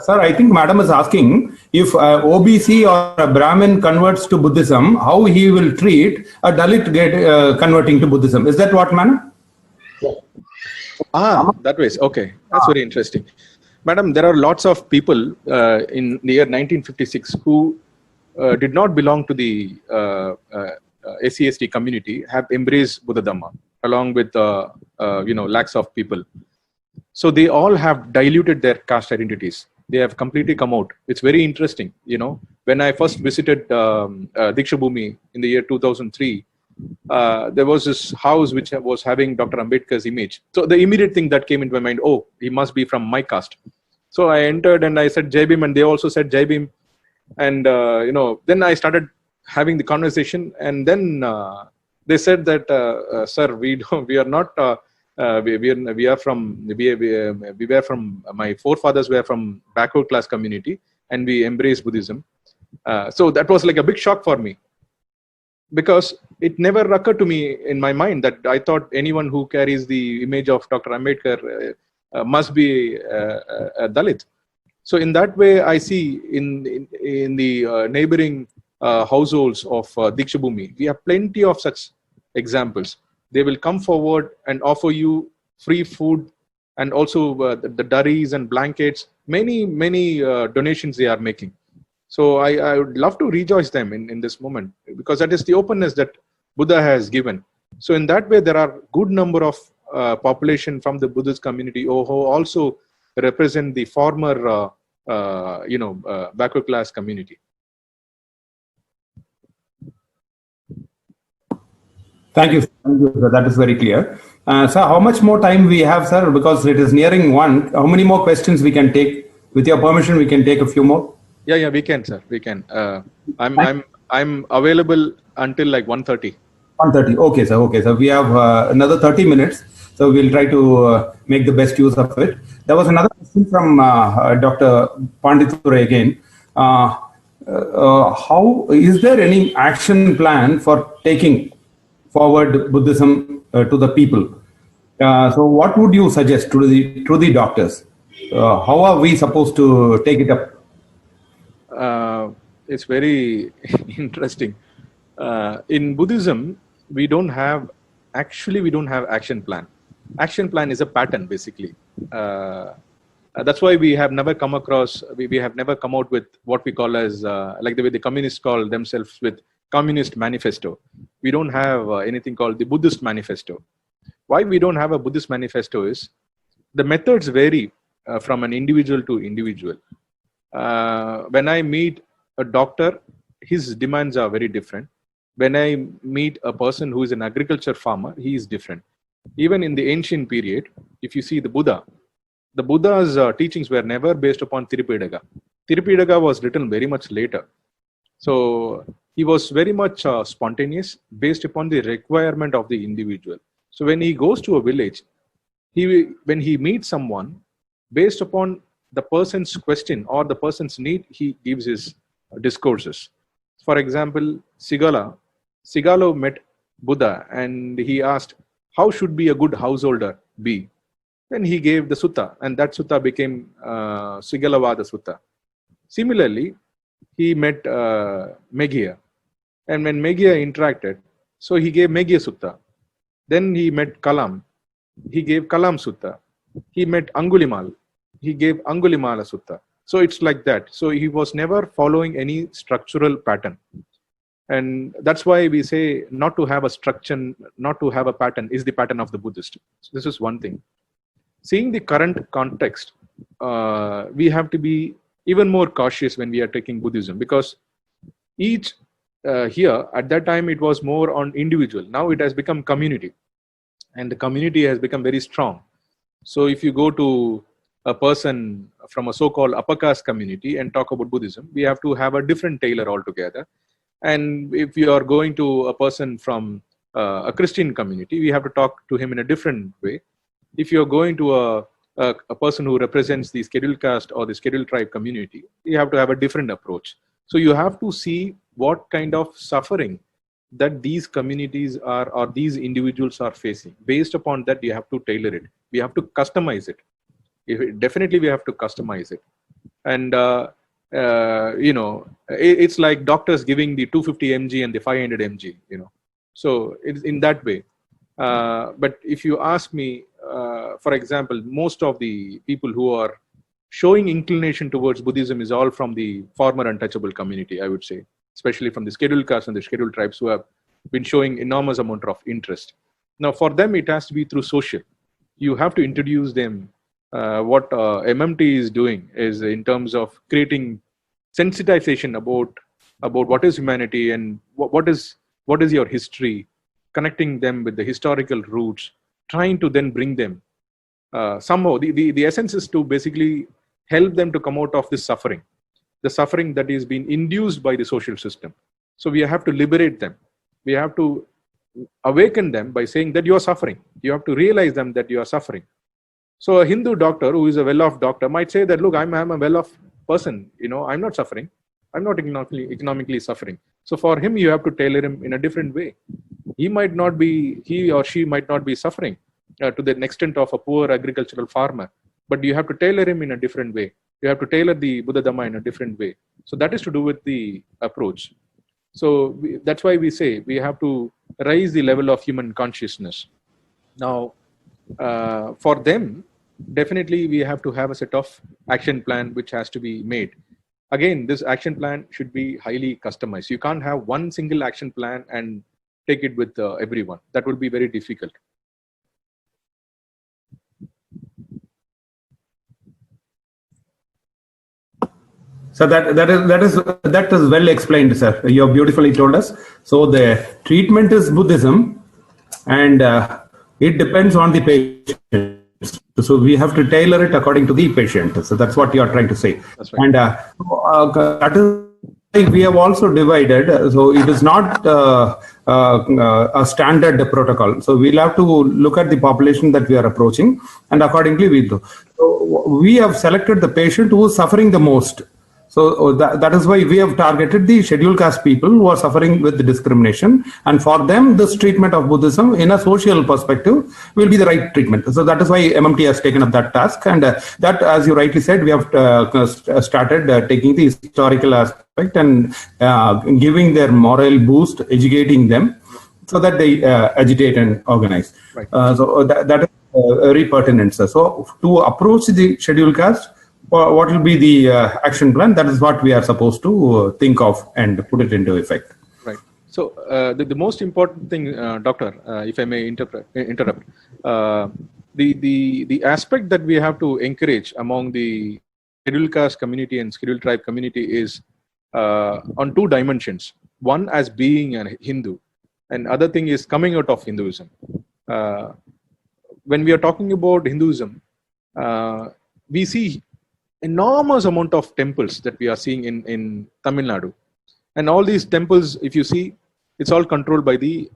sir, I think madam is asking if OBC or a Brahmin converts to Buddhism, how he will treat a Dalit converting to Buddhism. Is that what, madam?
That way. Okay, that's very interesting. Madam, there are lots of people in the year 1956 who did not belong to the SCST community, have embraced Buddha Dhamma along with lakhs of people. So they all have diluted their caste identities. They have completely come out. It's very interesting. When I first visited Diksha Bhumi in the year 2003, there was this house which was having Dr. Ambedkar's image. So the immediate thing that came into my mind, oh, he must be from my caste. So I entered and I said Jai Bhim, and they also said Jai Bhim. And then I started having the conversation, and then they said that, sir, we are not. We were from, my forefathers were from backward class community, and we embraced Buddhism. So that was like a big shock for me, because it never occurred to me in my mind that I thought anyone who carries the image of Dr. Ambedkar must be a Dalit. So in that way, I see in the neighboring households of Diksha Bhumi, we have plenty of such examples. They will come forward and offer you free food, and also the durries and blankets, many donations they are making. So I would love to rejoice them in this moment, because that is the openness that Buddha has given. So in that way, there are good number of population from the Buddhist community who also represent the former backward class community.
Thank you. Thank you, sir. That is very clear. Sir, how much more time we have, sir? Because it is nearing 1. How many more questions we can take? With your permission, we can take a few more.
Yeah, we can, sir. We can. I'm available until like 1:30.
1:30. Okay, sir. Okay, sir. We have another 30 minutes, so we'll try to make the best use of it. There was another question from Dr. Pandithurai again. How is there any action plan for taking forward Buddhism to the people? So, what would you suggest to the doctors? How are we supposed to take it up?
It's very interesting. In Buddhism, we don't have action plan. Action plan is a pattern, basically. That's why we have never come across, we have never come out with what we call as, like the way the communists call themselves with Communist Manifesto. We don't have anything called the Buddhist Manifesto. Why we don't have a Buddhist Manifesto is the methods vary from an individual to individual. When I meet a doctor, his demands are very different. When I meet a person who is an agriculture farmer, he is different. Even in the ancient period, if you see the Buddha's teachings were never based upon Tirupidaka. Tirupidaka was written very much later. So he was very much spontaneous, based upon the requirement of the individual. So when he goes to a village, when he meets someone, based upon the person's question or the person's need, he gives his discourses. For example, Sigalo met Buddha and he asked, how should be a good householder be? Then he gave the sutta, and that sutta became Sigalavada Sutta. Similarly, he met Meghya, and when Meghya interacted, so he gave Meghya Sutta. Then he met Kalam, he gave Kalam Sutta. He met Angulimal, he gave Angulimala Sutta. So it's like that. So he was never following any structural pattern. And that's why we say not to have a structure, not to have a pattern is the pattern of the Buddhist. So this is one thing. Seeing the current context, we have to be even more cautious when we are taking Buddhism, because each here at that time it was more on individual. Now it has become community, and the community has become very strong. So if you go to a person from a so-called upper caste community and talk about Buddhism, we have to have a different tailor altogether. And if you are going to a person from a Christian community, we have to talk to him in a different way. If you are going to a person who represents the scheduled caste or the scheduled tribe community, you have to have a different approach. So you have to see what kind of suffering that these communities are or these individuals are facing. Based upon that, you have to tailor it. We have to customize it. Definitely, we have to customize it. And it's like doctors giving the 250 mg and the 500 mg. So it's in that way. But if you ask me, for example, most of the people who are showing inclination towards Buddhism is all from the former untouchable community, I would say, especially from the scheduled castes and the scheduled tribes who have been showing enormous amount of interest. Now, for them, it has to be through social. You have to introduce them. What MMT is doing is in terms of creating sensitization about what is humanity and what is your history, connecting them with the historical roots, trying to then bring them somehow. The essence is to basically help them to come out of this suffering, the suffering that is being induced by the social system. So we have to liberate them. We have to awaken them by saying that you are suffering. You have to realize them that you are suffering. So a Hindu doctor who is a well-off doctor might say that, look, I'm a well-off person. I'm not suffering. I'm not economically suffering. So for him, you have to tailor him in a different way. He or she might not be suffering to the extent of a poor agricultural farmer, but you have to tailor him in a different way. You have to tailor the Buddha Dhamma in a different way. So that is to do with the approach. So that's why we say we have to raise the level of human consciousness. Now, for them, definitely we have to have a set of action plan which has to be made. Again, this action plan should be highly customized. You can't have one single action plan and take it with everyone. That would be very difficult.
So that is well explained, sir. You have beautifully told us. So the treatment is Buddhism, and it depends on the patient. So we have to tailor it according to the patient. So that's what you are trying to say.
That's right.
And that is why we have also divided. So it is not a standard protocol. So we'll have to look at the population that we are approaching, and accordingly we do. So we have selected the patient who is suffering the most. So that is why we have targeted the scheduled caste people who are suffering with discrimination, and for them this treatment of Buddhism in a social perspective will be the right treatment. So that is why MMT has taken up that task, and that, as you rightly said, we have started taking the historical aspect and giving their moral boost, educating them so that they agitate and organize.
Right.
So that is very pertinent, sir. So to approach the scheduled caste, what will be the action plan? That is what we are supposed to think of and put it into effect.
Right. So the most important thing, Doctor, if I may interrupt, the aspect that we have to encourage among the scheduled caste community and scheduled tribe community is on two dimensions. One as being a Hindu, and other thing is coming out of Hinduism. When we are talking about Hinduism, we see enormous amount of temples that we are seeing in Tamil Nadu, and all these temples, if you see, it's all controlled by the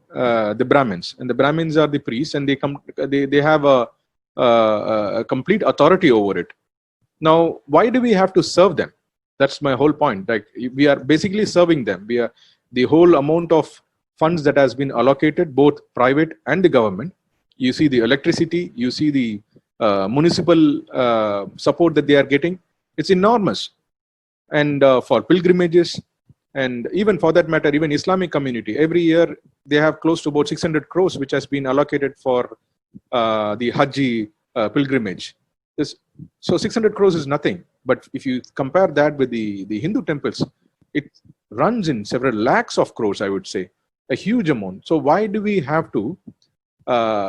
Brahmins, and the Brahmins are the priests, and they have a complete authority over it. Now, why do we have to serve them? That's my whole point. Like, we are basically serving them. We are the whole amount of funds that has been allocated, both private and the government. You see the electricity, you see the municipal support that they are getting. It's enormous. And for pilgrimages, and even for that matter, even Islamic community, every year they have close to about 600 crores which has been allocated for the Hajj pilgrimage. So 600 crores is nothing. But if you compare that with the Hindu temples, it runs in several lakhs of crores, I would say, a huge amount. So why do we have to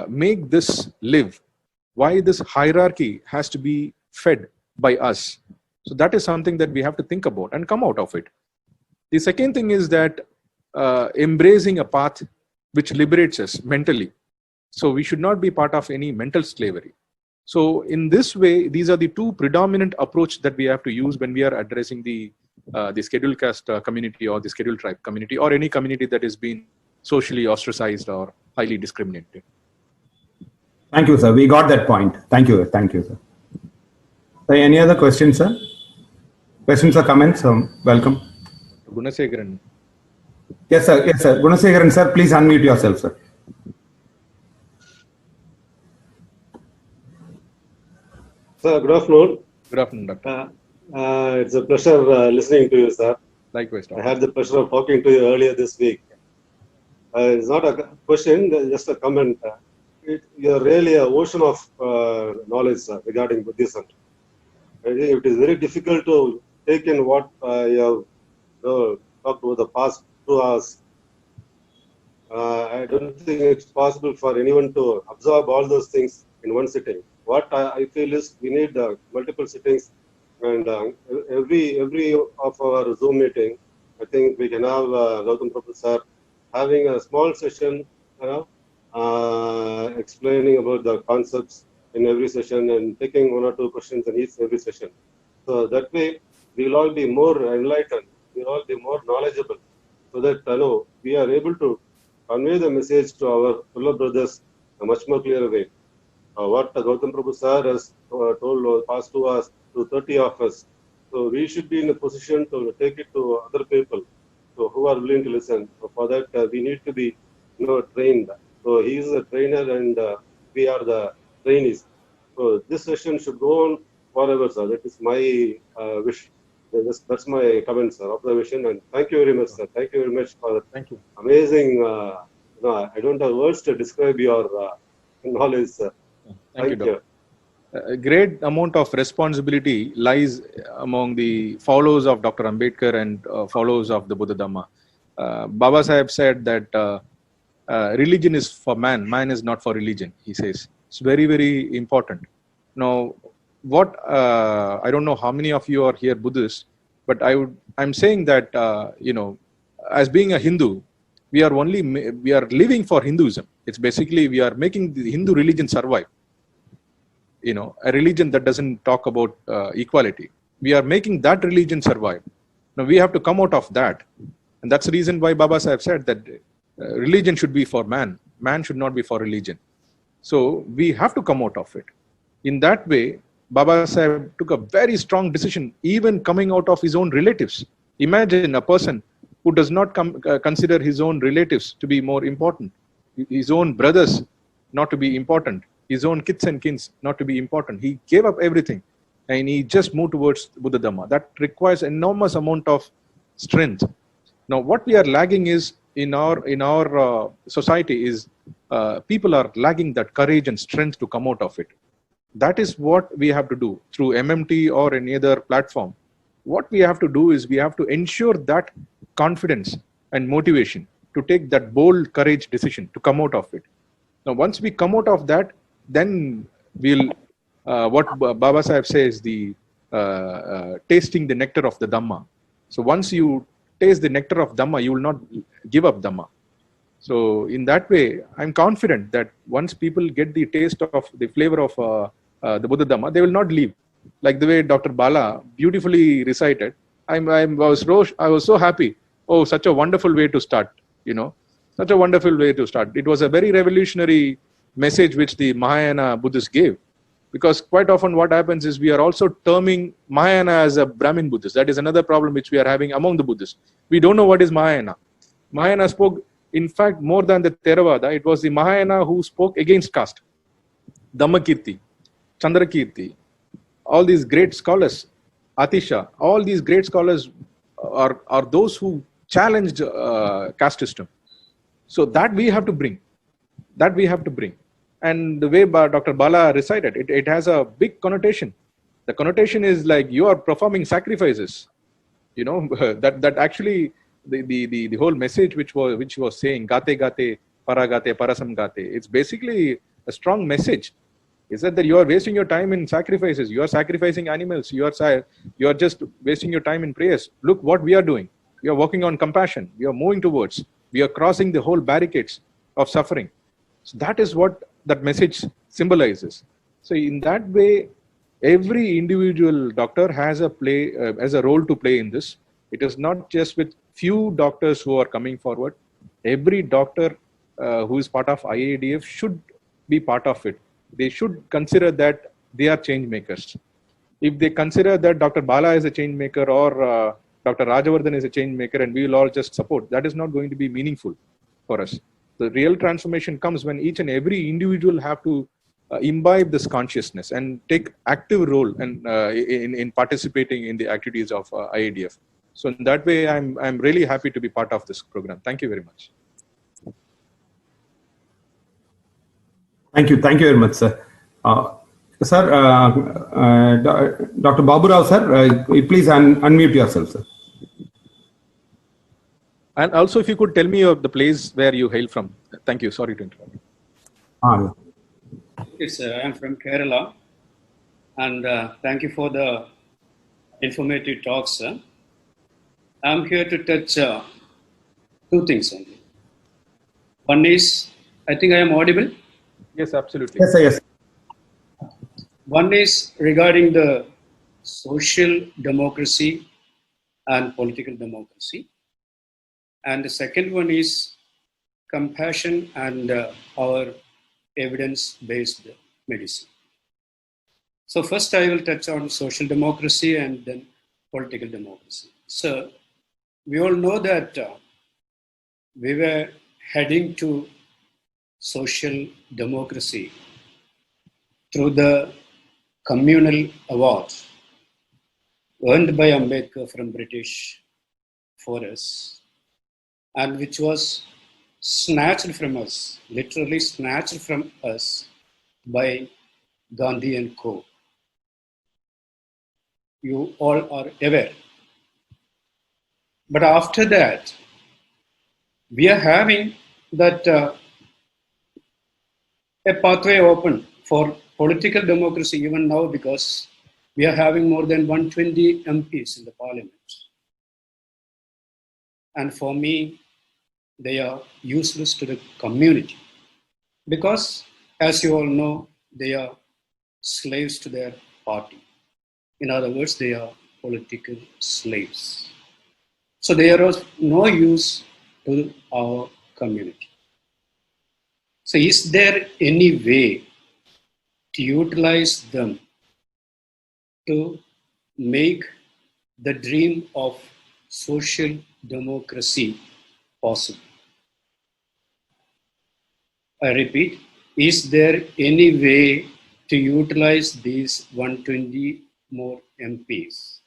make this live? Why this hierarchy has to be fed by us? So that is something that we have to think about and come out of it. The second thing is that embracing a path which liberates us mentally. So we should not be part of any mental slavery. So in this way, these are the two predominant approach that we have to use when we are addressing the scheduled caste community or the scheduled tribe community or any community that is being socially ostracized or highly discriminated.
Thank you, sir. We got that point. Thank you. Thank you, sir. So any other questions, sir? Questions or comments? Welcome.
Gunasekharan.
Yes, sir. Yes, sir. Gunasekharan, sir, please unmute yourself, sir.
Sir, good afternoon.
Good afternoon, Doctor.
It's a pleasure listening to you, sir.
Likewise, Doctor.
I had the pleasure of talking to you earlier this week. It's not a question, just a comment. You're really an ocean of knowledge, sir, regarding Buddhism. I think it is very difficult to take in what you have talked over the past 2 hours. I don't think it's possible for anyone to absorb all those things in one sitting. What I feel is we need multiple sittings, and every of our Zoom meeting, I think we can have Gautam Prabhu sir having a small session, explaining about the concepts in every session and taking 1 or 2 questions in every session. So that way, we will all be more enlightened, we will all be more knowledgeable, so that we are able to convey the message to our fellow brothers in a much more clear way. What Gautam Prabhu sir has told over the past 2 hours to 30 of us. So we should be in a position to take it to other people who are willing to listen. So for that, we need to be trained. So he is a trainer and we are the trainees. So this session should go on forever, sir. That is my wish. That's my comment, sir, observation. And thank you very much, sir. Thank you very much for
Thank you.
amazing. I don't have words to describe your knowledge, sir.
Thank you, Doctor. A great amount of responsibility lies among the followers of Dr. Ambedkar and followers of the Buddha Dhamma. Baba Sahib said that religion is for man, man is not for religion, he says. It's very, very important. Now, I don't know how many of you are here Buddhists, but I'm saying that, as being a Hindu, we are living for Hinduism. It's basically, we are making the Hindu religion survive. A religion that doesn't talk about equality. We are making that religion survive. Now we have to come out of that. And that's the reason why Baba Sahib said that religion should be for man. Man should not be for religion. So we have to come out of it. In that way, Baba Sahib took a very strong decision, even coming out of his own relatives. Imagine a person who does not consider his own relatives to be more important, his own brothers not to be important, his own kids and kins not to be important. He gave up everything and he just moved towards Buddha Dhamma. That requires enormous amount of strength. Now, what we are lagging is in our society is people are lagging that courage and strength to come out of it. That is what we have to do through MMT or any other platform. What we have to do is we have to ensure that confidence and motivation to take that bold courage decision to come out of it. Now, once we come out of that, then we'll, what Baba Sahib says, the tasting the nectar of the Dhamma. So once you taste the nectar of Dhamma, you will not give up Dhamma. So in that way, I'm confident that once people get the taste of the flavor of the Buddha Dhamma, they will not leave. Like the way Dr. Bala beautifully recited, I was so happy. Oh, such a wonderful way to start, such a wonderful way to start. It was a very revolutionary message which the Mahayana Buddhists gave. Because quite often what happens is we are also terming Mahayana as a Brahmin Buddhist. That is another problem which we are having among the Buddhists. We don't know what is Mahayana. Mahayana spoke, in fact, more than the Theravada. It was the Mahayana who spoke against caste. Dhammakirti, Chandrakirti, all these great scholars, Atisha, all these great scholars are those who challenged caste system. So that we have to bring. And the way Dr. Bala recited, it has a big connotation. The connotation is like you are performing sacrifices. That actually the whole message which was saying gate gate paragate parasam gate. It's basically a strong message. Is that you are wasting your time in sacrifices. You are sacrificing animals. You are just wasting your time in prayers. Look what we are doing. We are working on compassion. We are moving towards. We are crossing the whole barricades of suffering. So that is what that message symbolizes. So in that way, every individual doctor has a role to play in this. It is not just with few doctors who are coming forward. Every doctor who is part of IADF should be part of it. They should consider that they are change makers. If they consider that Dr. Bala is a change maker or Dr. Rajavardhan is a change maker and we will all just support, that is not going to be meaningful for us. The real transformation comes when each and every individual have to imbibe this consciousness and take active role and in participating in the activities of IADF. So in that way, I'm really happy to be part of this program. Thank you very much.
Thank you very much, sir. Sir, Dr. Babu Rao, sir, please unmute yourself, sir.
And also, if you could tell me of the place where you hail from. Thank you. Sorry to interrupt.
Yes, I'm from Kerala, and thank you for the informative talks, sir. I'm here to touch two things only. One is, I think I am audible.
Yes, absolutely.
Yes, sir, yes.
One is regarding the social democracy and political democracy. And the second one is compassion and our evidence-based medicine. So first I will touch on social democracy and then political democracy. So we all know that we were heading to social democracy through the communal award earned by Ambedkar from British for us, and which was snatched from us, literally snatched from us by Gandhi and Co. You all are aware. But after that, we are having that a pathway open for political democracy even now, because we are having more than 120 MPs in the parliament. And for me, they are useless to the community because, as you all know, they are slaves to their party. In other words, they are political slaves. So they are of no use to our community. So is there any way to utilize them to make the dream of social democracy possible? I repeat, is there any way to utilize these 120 more MPs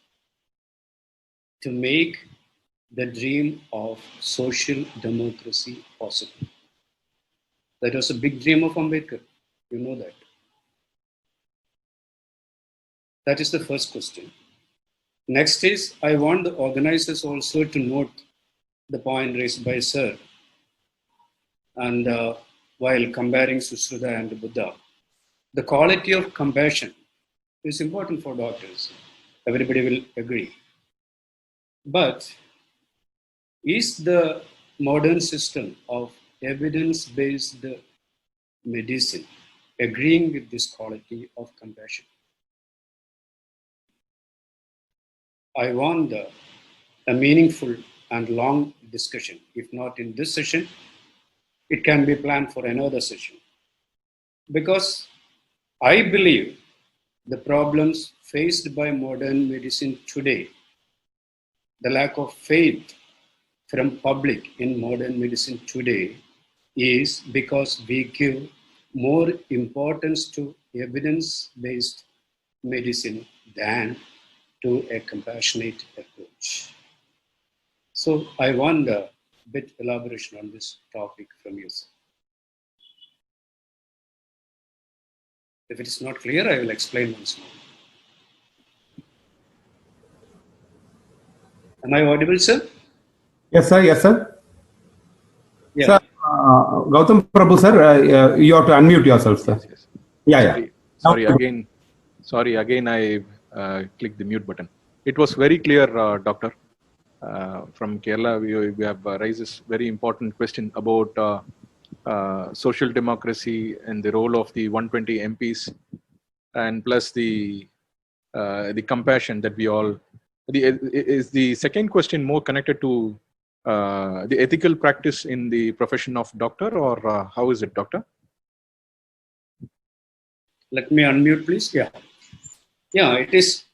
to make the dream of social democracy possible? That was a big dream of Ambedkar. You know that. That is the first question. Next is, I want the organizers also to note the point raised by Sir, and while comparing Sushruta and Buddha, the quality of compassion is important for doctors. Everybody will agree. But is the modern system of evidence-based medicine agreeing with this quality of compassion? I want a meaningful and long discussion. If not in this session, it can be planned for another session. Because I believe the problems faced by modern medicine today, the lack of faith from public in modern medicine today, is because we give more importance to evidence-based medicine than to a compassionate approach. So I want a bit elaboration on this topic from you, sir. If it is not clear, I will explain once more. Am I audible, sir?
Yes, sir. Yes, sir.
Yeah.
Sir, Gautam Prabhu, sir, you have to unmute yourself, sir.
Yes, yes.
Yeah, yeah.
Sorry, again, I clicked the mute button. It was very clear, Doctor. From Kerala, we have raised this very important question about social democracy and the role of the 120 MPs, and plus the compassion that we all. Is the second question more connected to the ethical practice in the profession of doctor, or how is it, Doctor?
Let me unmute, please. Yeah. Yeah, it is.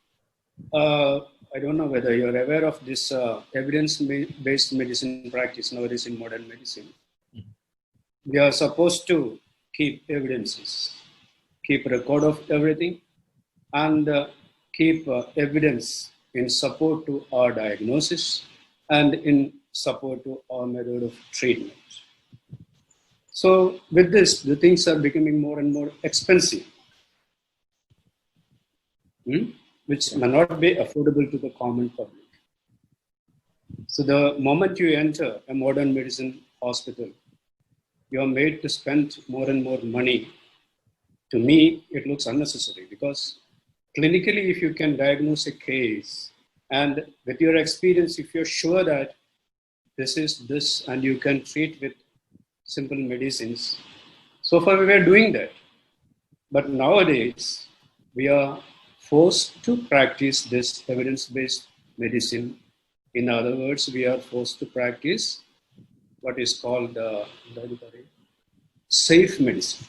I don't know whether you're aware of this evidence-based medicine practice nowadays in modern medicine. We are supposed to keep evidences, keep record of everything, and keep evidence in support to our diagnosis and in support to our method of treatment. So with this, the things are becoming more and more expensive, which may not be affordable to the common public. So the moment you enter a modern medicine hospital, you are made to spend more and more money. To me, it looks unnecessary, because clinically, if you can diagnose a case, and with your experience, if you're sure that this is this, and you can treat with simple medicines. So far, we were doing that. But nowadays, we are forced to practice this evidence-based medicine. In other words, we are forced to practice what is called safe medicine.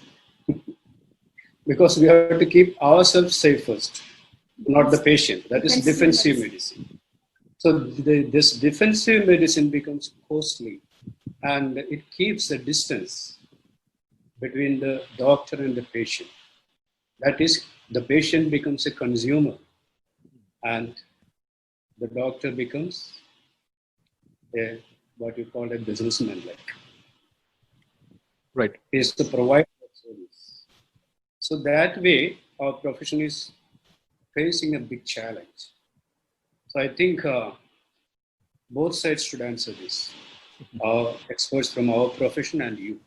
Because we have to keep ourselves safe first, not the patient. That is defensive medicine. So this defensive medicine becomes costly, and it keeps a distance between the doctor and the patient. That is the patient becomes a consumer and the doctor becomes a, what you call a businessman like.
Right.
He is the provider of service. So that way, our profession is facing a big challenge. So I think both sides should answer this. Our experts from our profession and you.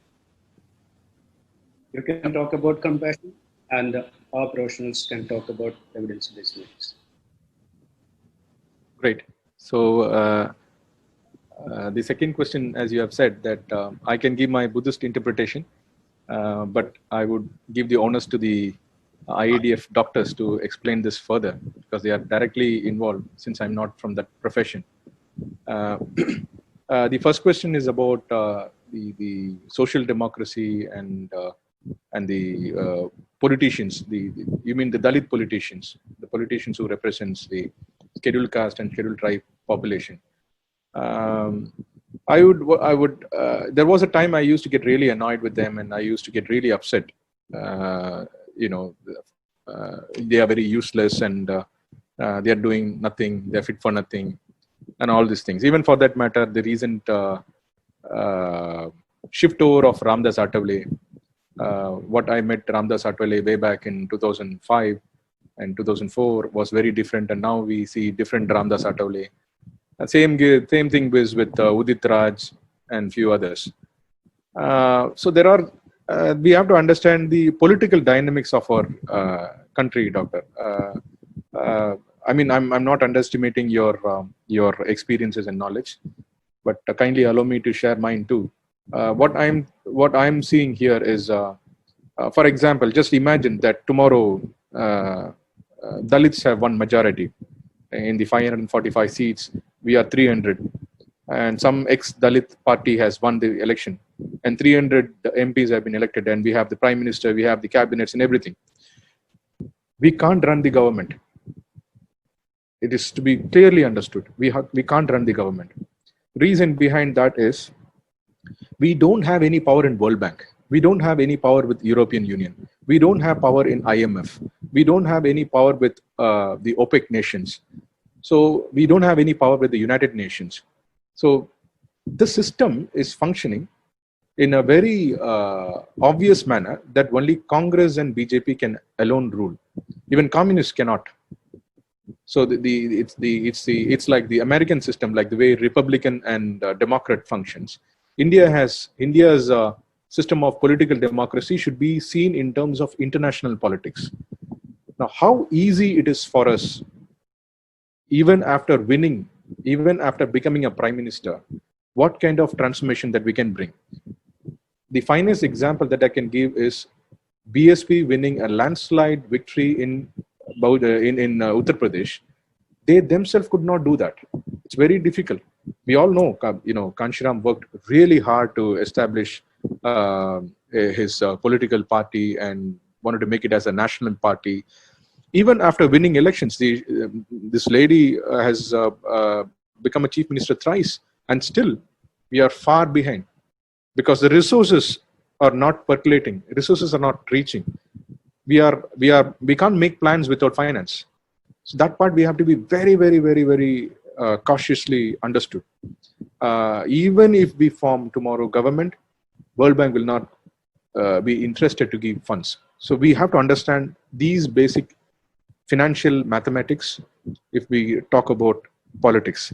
You can talk about compassion and our professionals can talk about evidence-based medicine.
Great. So the second question, as you have said, that I can give my Buddhist interpretation, but I would give the onus to the IADF doctors to explain this further because they are directly involved since I'm not from that profession. The first question is about the social democracy and the politicians. You mean the Dalit politicians, the politicians who represents the scheduled caste and scheduled tribe population. I would. There was a time I used to get really annoyed with them, and I used to get really upset. They are very useless, and they are doing nothing. They are fit for nothing, and all these things. Even for that matter, the recent shift over of Ramdas Atavale. What I met Ramdas Atavale way back in 2005 and 2004 was very different, and now we see different Ramdas Atavale. Same thing with Udit Raj and few others. So there are. We have to understand the political dynamics of our country, Doctor. I mean, I'm not underestimating your experiences and knowledge, but kindly allow me to share mine too. What I'm seeing here is, for example, just imagine that tomorrow Dalits have one majority in the 545 seats. We are 300, and some ex-Dalit party has won the election, and 300 MPs have been elected, and we have the prime minister, we have the cabinets and everything. We can't run the government. It is to be clearly understood. We can't run the government. Reason behind that is we don't have any power in World Bank. We don't have any power with European Union. We don't have power in IMF. We don't have any power with the OPEC nations. So we don't have any power with the United Nations. So the system is functioning in a very obvious manner that only Congress and BJP can alone rule. Even communists cannot. So it's like the American system, like the way Republican and Democrat functions. India's system of political democracy should be seen in terms of international politics. Now, how easy it is for us, even after winning, even after becoming a prime minister, what kind of transformation that we can bring. The finest example that I can give is BSP winning a landslide victory in Uttar Pradesh. They themselves could not do that. It's very difficult. We all know, Kanshiram worked really hard to establish his political party and wanted to make it as a national party. Even after winning elections, this lady has become a chief minister thrice, and still we are far behind because the resources are not percolating. Resources are not reaching. We can't make plans without finance. So that part we have to be very, very, very, very cautiously understood. Even if we form tomorrow government, World Bank will not be interested to give funds. So we have to understand these basic financial mathematics if we talk about politics.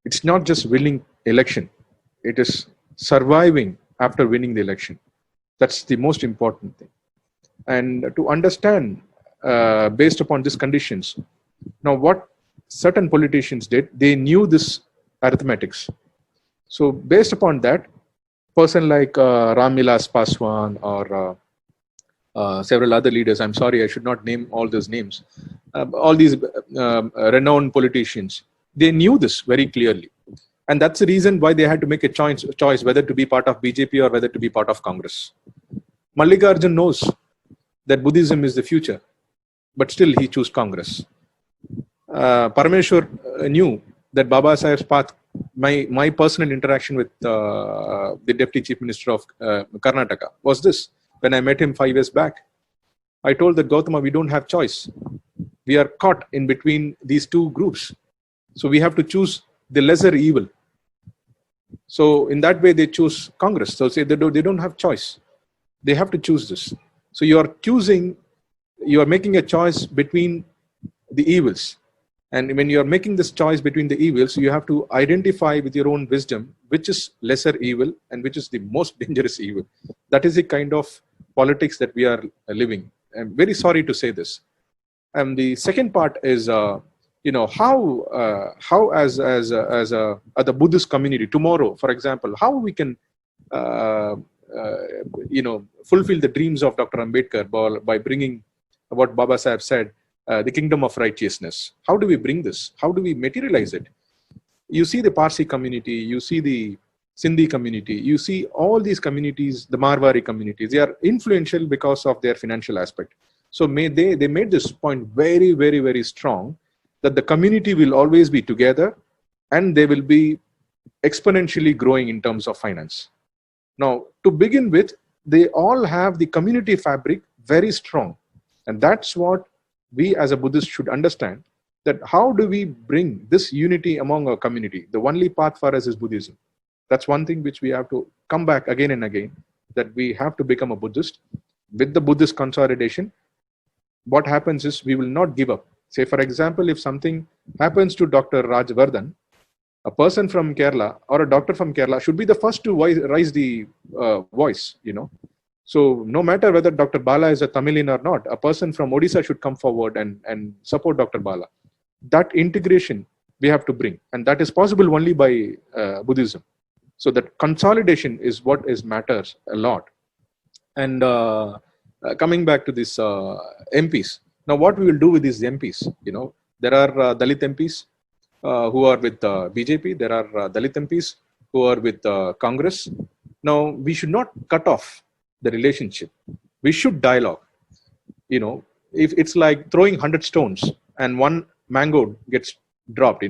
It's not just winning election. It is surviving after winning the election. That's the most important thing. And to understand based upon these conditions, now what certain politicians did, they knew this arithmetics. So based upon that, person like Ramvilas Paswan or several other leaders, I'm sorry, I should not name all those names, all these renowned politicians, they knew this very clearly. And that's the reason why they had to make a choice whether to be part of BJP or whether to be part of Congress. Mallikarjun knows that Buddhism is the future, but still he chose Congress. Parameshwar knew that Baba Saheb's path. My personal interaction with the Deputy Chief Minister of Karnataka was this. When I met him 5 years back, I told that Gautama, we don't have choice. We are caught in between these two groups. So we have to choose the lesser evil. So in that way, they choose Congress. So say they don't have choice. They have to choose this. So you are making a choice between the evils. And when you are making this choice between the evils, you have to identify with your own wisdom, which is lesser evil and which is the most dangerous evil. That is the kind of politics that we are living. I'm very sorry to say this. And the second part is, how as the Buddhist community tomorrow, for example, how we can, fulfill the dreams of Dr. Ambedkar by bringing what Baba Sahib said, the kingdom of righteousness. How do we bring this? How do we materialize it? You see the Parsi community, you see the Sindhi community, you see all these communities, the Marwari communities, they are influential because of their financial aspect. So they made this point very, very, very strong, that the community will always be together and they will be exponentially growing in terms of finance. Now, to begin with, they all have the community fabric very strong. And that's what we as a Buddhist should understand, that how do we bring this unity among our community? The only path for us is Buddhism. That's one thing which we have to come back again and again, that we have to become a Buddhist. With the Buddhist consolidation, what happens is we will not give up. Say, for example, if something happens to Dr. Rajvardhan, a person from Kerala or a doctor from Kerala should be the first to raise the voice, So no matter whether Dr. Bala is a Tamilian or not, a person from Odisha should come forward and support Dr. Bala. That integration we have to bring, and that is possible only by Buddhism. So that consolidation is what matters a lot. And coming back to this MPs, now what we will do with these MPs? There are Dalit MPs who are with BJP. There are Dalit MPs who are with Congress. Now we should not cut off the relationship. We should dialogue. If it's like throwing 100 stones and one mango gets dropped,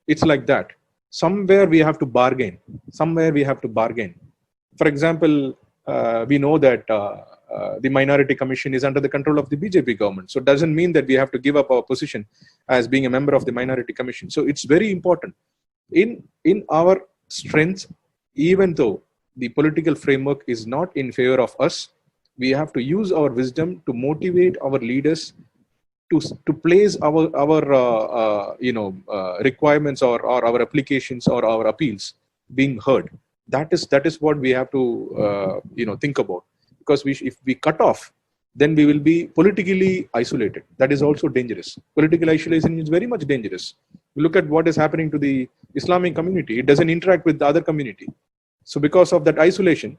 it's like that. Somewhere we have to bargain. For example, we know that the Minority Commission is under the control of the BJP government. So it doesn't mean that we have to give up our position as being a member of the Minority Commission. So it's very important. In our strength, even though the political framework is not in favor of us, we have to use our wisdom to motivate our leaders to place our requirements or our applications or our appeals being heard. That is what we have to think about. Because if we cut off, then we will be politically isolated. That is also dangerous. Political isolation is very much dangerous. We look at what is happening to the Islamic community. It doesn't interact with the other community. So because of that isolation,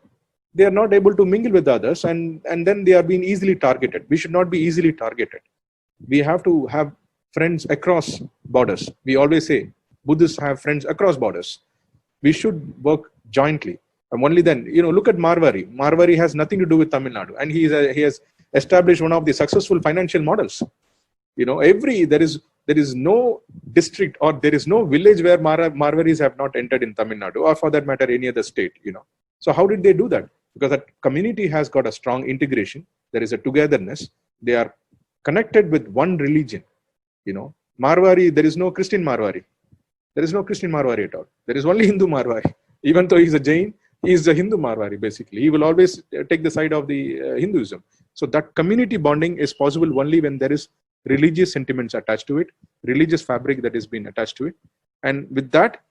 they are not able to mingle with others, and then they are being easily targeted. We should not be easily targeted. We have to have friends across borders. We always say Buddhists have friends across borders. We should work jointly. And only then, look at Marwari. Marwari has nothing to do with Tamil Nadu, and he has established one of the successful financial models. There is no district or there is no village where Marwaris have not entered in Tamil Nadu, or for that matter any other state. So how did they do that? Because that community has got a strong integration. There is a togetherness. They are connected with one religion. Marwari, there is no Christian Marwari. There is no Christian Marwari at all. There is only Hindu Marwari. Even though he's a Jain, he is a Hindu Marwari basically. He will always take the side of the Hinduism. So that community bonding is possible only when there is religious sentiments attached to it, religious fabric that has been attached to it. And with that,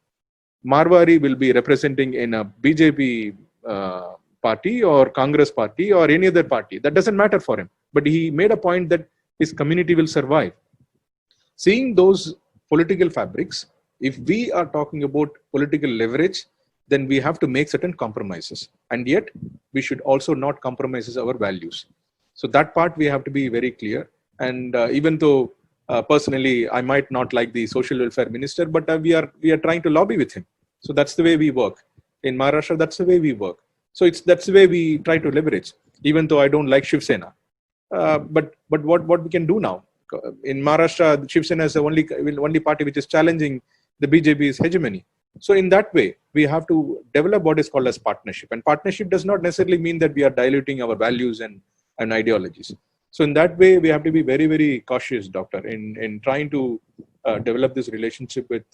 Marwari will be representing in a BJP party or Congress party or any other party. That doesn't matter for him. But he made a point that his community will survive. Seeing those political fabrics, if we are talking about political leverage, then we have to make certain compromises. And yet, we should also not compromise our values. So that part we have to be very clear. And even though personally I might not like the social welfare minister, but we are trying to lobby with him. So that's the way we work. In Maharashtra, that's the way we work. So that's the way we try to leverage, even though I don't like Shiv Sena. But what we can do now? In Maharashtra, Shiv Sena is the only party which is challenging the BJP's hegemony. So in that way, we have to develop what is called as partnership. And partnership does not necessarily mean that we are diluting our values and ideologies. So in that way, we have to be very, very cautious, doctor, in trying to develop this relationship with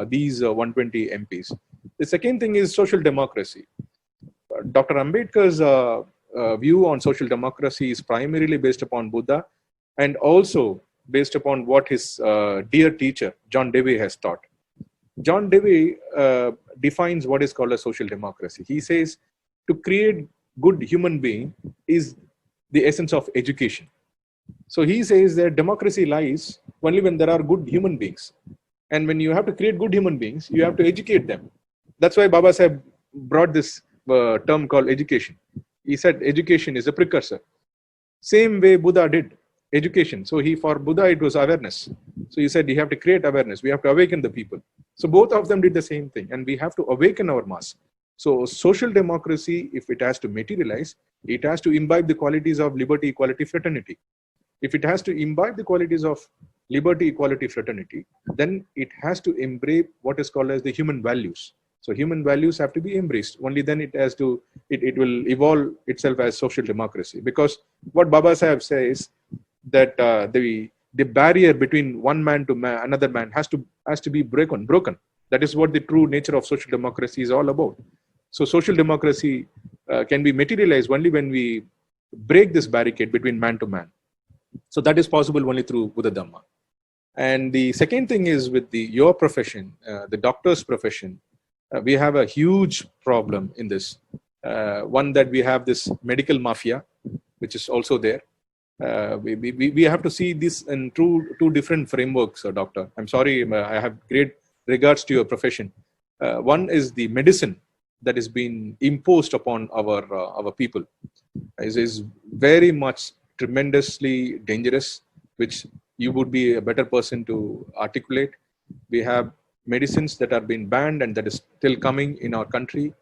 these 120 MPs. The second thing is social democracy. Dr. Ambedkar's view on social democracy is primarily based upon Buddha and also based upon what his dear teacher, John Dewey, has taught. John Dewey defines what is called a social democracy. He says to create good human being is the essence of education. So he says that democracy lies only when there are good human beings. And when you have to create good human beings, you have to educate them. That's why Baba Saheb brought this term called education. He said education is a precursor. Same way Buddha did education. So for Buddha, it was awareness. So he said you have to create awareness. We have to awaken the people. So both of them did the same thing. And we have to awaken our mass. So social democracy, if it has to materialize, it has to imbibe the qualities of liberty, equality, fraternity. If it has to imbibe the qualities of liberty, equality, fraternity, then it has to embrace what is called as the human values. So human values have to be embraced. Only then it will evolve itself as social democracy. Because what Baba Saheb says that the barrier between one man to another man has to be broken. That is what the true nature of social democracy is all about. So social democracy can be materialized only when we break this barricade between man to man. So that is possible only through Buddha Dhamma. And the second thing is with your profession, the doctor's profession, we have a huge problem in this. One, that we have this medical mafia, which is also there. We have to see this in two different frameworks, doctor. I'm sorry, I have great regards to your profession. One is the medicine that is being imposed upon our people. Is very much tremendously dangerous, which you would be a better person to articulate. We have medicines that are being banned and that is still coming in our country,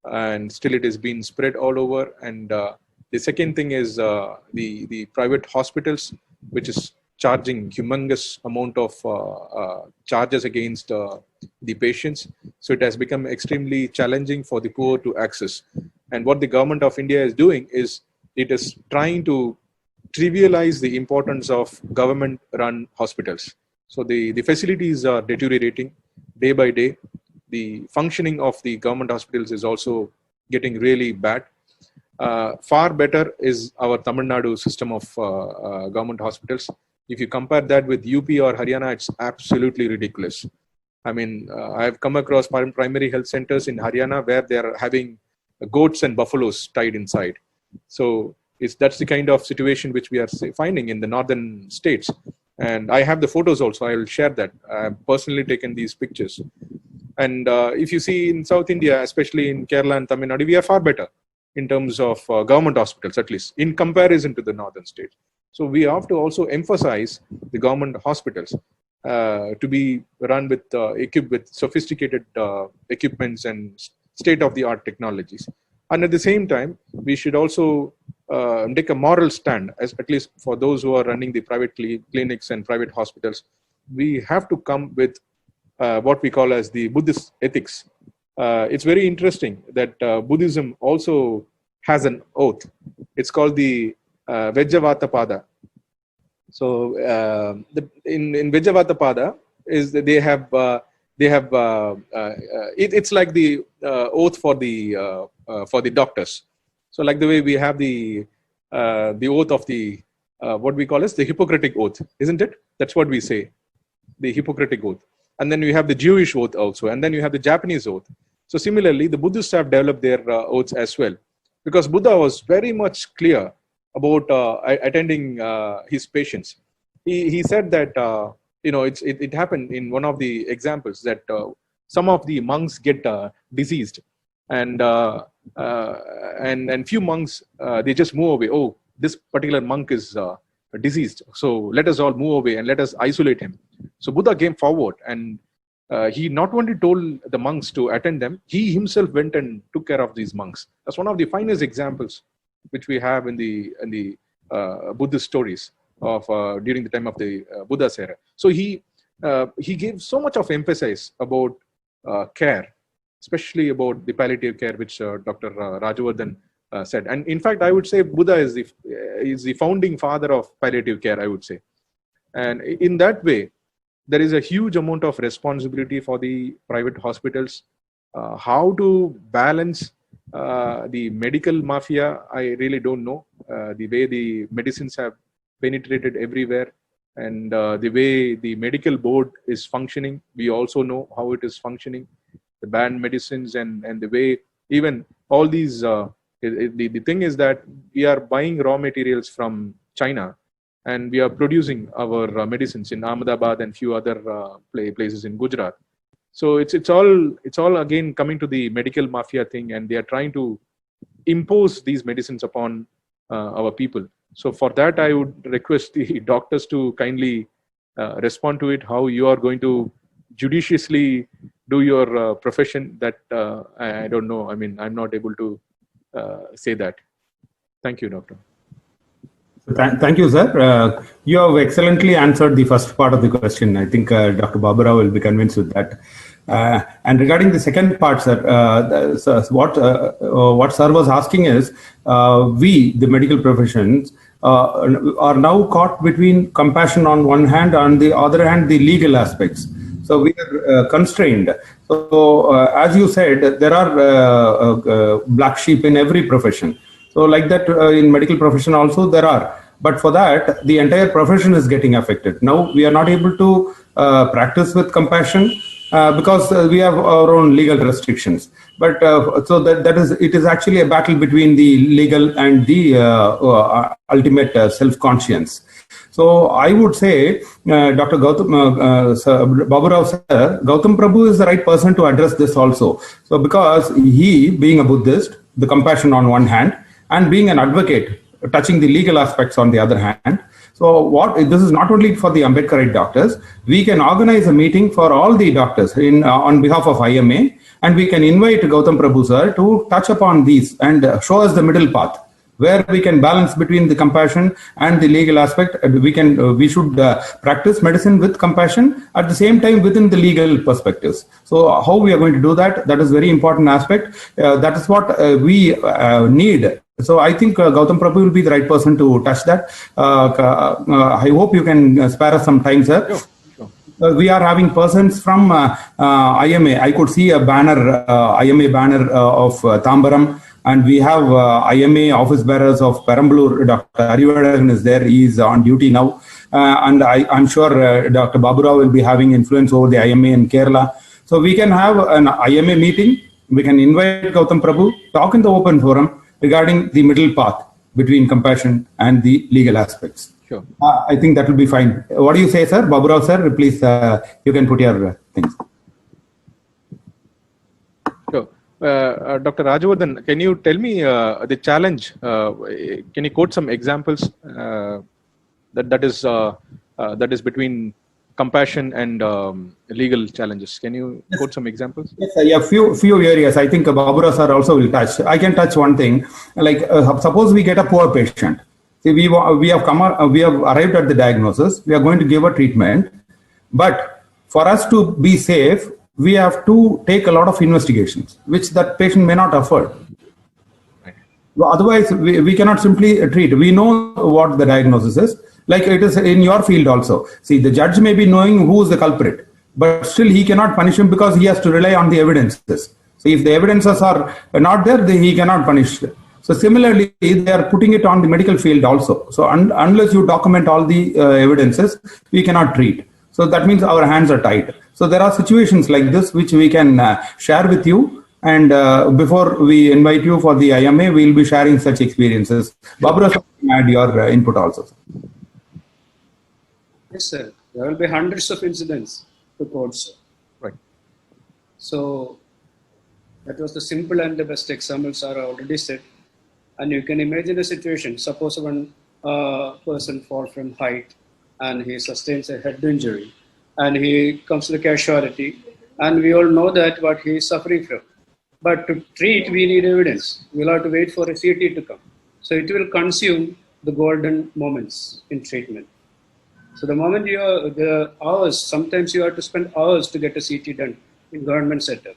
and still it is being spread all over. And the second thing is the private hospitals, which is charging humongous amount of charges against the patients. So it has become extremely challenging for the poor to access. And what the government of India is doing is it is trying to trivialize the importance of government-run hospitals. So the facilities are deteriorating day by day. The functioning of the government hospitals is also getting really bad. Far better is our Tamil Nadu system of government hospitals. If you compare that with UP or Haryana, it's absolutely ridiculous. I mean, I've come across primary health centers in Haryana where they are having goats and buffaloes tied inside. So that's the kind of situation which we are finding in the northern states. And I have the photos also. I will share that. I've personally taken these pictures. And if you see in South India, especially in Kerala and Tamil Nadu, we are far better in terms of government hospitals, at least in comparison to the northern states. So we have to also emphasize the government hospitals to be run with equipped with sophisticated equipments and state-of-the-art technologies. And at the same time, we should also take a moral stand, at least for those who are running the private clinics and private hospitals. We have to come with what we call as the Buddhist ethics. It's very interesting that Buddhism also has an oath. It's called the Vejjavatapada. So in Vejjavatapada is that it's like the oath for the doctors. So like the way we have the oath of the what we call as the Hippocratic oath, isn't it? That's what we say, the Hippocratic oath. And then we have the Jewish oath also, and then you have the Japanese oath. So similarly, the Buddhists have developed their oaths as well, because Buddha was very much clear about attending his patients. He said that it happened in one of the examples that some of the monks get diseased, and few monks they just move away. Oh, this particular monk is diseased, so let us all move away and let us isolate him. So Buddha came forward and he not only told the monks to attend them, he himself went and took care of these monks. That's one of the finest examples which we have in the Buddhist stories of during the time of the Buddha's era. So he gave so much of emphasis about care, especially about the palliative care, which Dr. Rajavardhan said. And in fact, I would say Buddha is the founding father of palliative care, I would say. And in that way, there is a huge amount of responsibility for the private hospitals. How to balance the medical mafia, I really don't know. The way the medicines have penetrated everywhere, and the way the medical board is functioning, we also know how it is functioning. The banned medicines and the way even all these, the thing is that we are buying raw materials from China, and we are producing our medicines in Ahmedabad and few other places in Gujarat. So it's all again coming to the medical mafia thing, and they are trying to impose these medicines upon our people. So for that, I would request the doctors to kindly respond to it, how you are going to judiciously do your profession. That I don't know. I mean, I'm not able to say that. Thank you, Doctor.
Thank you, sir. You have excellently answered the first part of the question. I think Dr. Baburao will be convinced with that. And regarding the second part, sir, what sir was asking is, we, the medical professions, are now caught between compassion on one hand, on the other hand, the legal aspects. So we are constrained. So as you said, there are black sheep in every profession. So like that in medical profession also there are. But for that, the entire profession is getting affected. Now we are not able to practice with compassion because we have our own legal restrictions. But so it is actually a battle between the legal and the ultimate self-conscience. So I would say, Dr. Baburao sir, Gautam Prabhu is the right person to address this also. So because he, being a Buddhist, the compassion on one hand, and being an advocate, touching the legal aspects on the other hand. So this is not only for the Ambedkarite doctors, we can organize a meeting for all the doctors on behalf of IMA, and we can invite Gautam Prabhu sir to touch upon these and show us the middle path, where we can balance between the compassion and the legal aspect. We should practice medicine with compassion at the same time within the legal perspectives. So how we are going to do that, that is very important aspect. That is what we need. So I think Gautam Prabhu will be the right person to touch that. I hope you can spare us some time, sir. Sure. We are having persons from IMA. I could see a banner, IMA banner of Tambaram. And we have IMA office bearers of Perambalur. Dr. Arivadagan is there. He is on duty now. And I'm sure Dr. Baburao will be having influence over the IMA in Kerala. So we can have an IMA meeting. We can invite Gautam Prabhu, talk in the open forum regarding the middle path between compassion and the legal aspects.
Sure.
I think that will be fine. What do you say, sir? Baburao, sir, please, you can put your things. Sure.
Dr. Rajavardhan, can you tell me the challenge? Can you quote some examples that is between compassion and legal challenges? Can you quote some examples? Yes,
yeah, few areas. I think Baburao sir also will touch. I can touch one thing. Like suppose we get a poor patient. See, we have arrived at the diagnosis. We are going to give a treatment, but for us to be safe, we have to take a lot of investigations, which that patient may not afford. Right. Otherwise, we cannot simply treat. We know what the diagnosis is. Like it is in your field also. See, the judge may be knowing who is the culprit, but still he cannot punish him because he has to rely on the evidences. So if the evidences are not there, then he cannot punish them. So similarly, they are putting it on the medical field also. So unless you document all the evidences, we cannot treat. So that means our hands are tied. So there are situations like this which we can share with you. And before we invite you for the IMA, we will be sharing such experiences. Baburao, you can add your input also.
Yes, sir. There will be hundreds of incidents to quote, sir.
Right.
So that was the simple and the best example, sir, already said. And you can imagine a situation. Suppose one person falls from height and he sustains a head injury and he comes to the casualty, and we all know that what he is suffering from. But to treat, we need evidence. We'll have to wait for a CT to come. So it will consume the golden moments in treatment. So the moment the hours, sometimes you have to spend hours to get a CT done in government setup.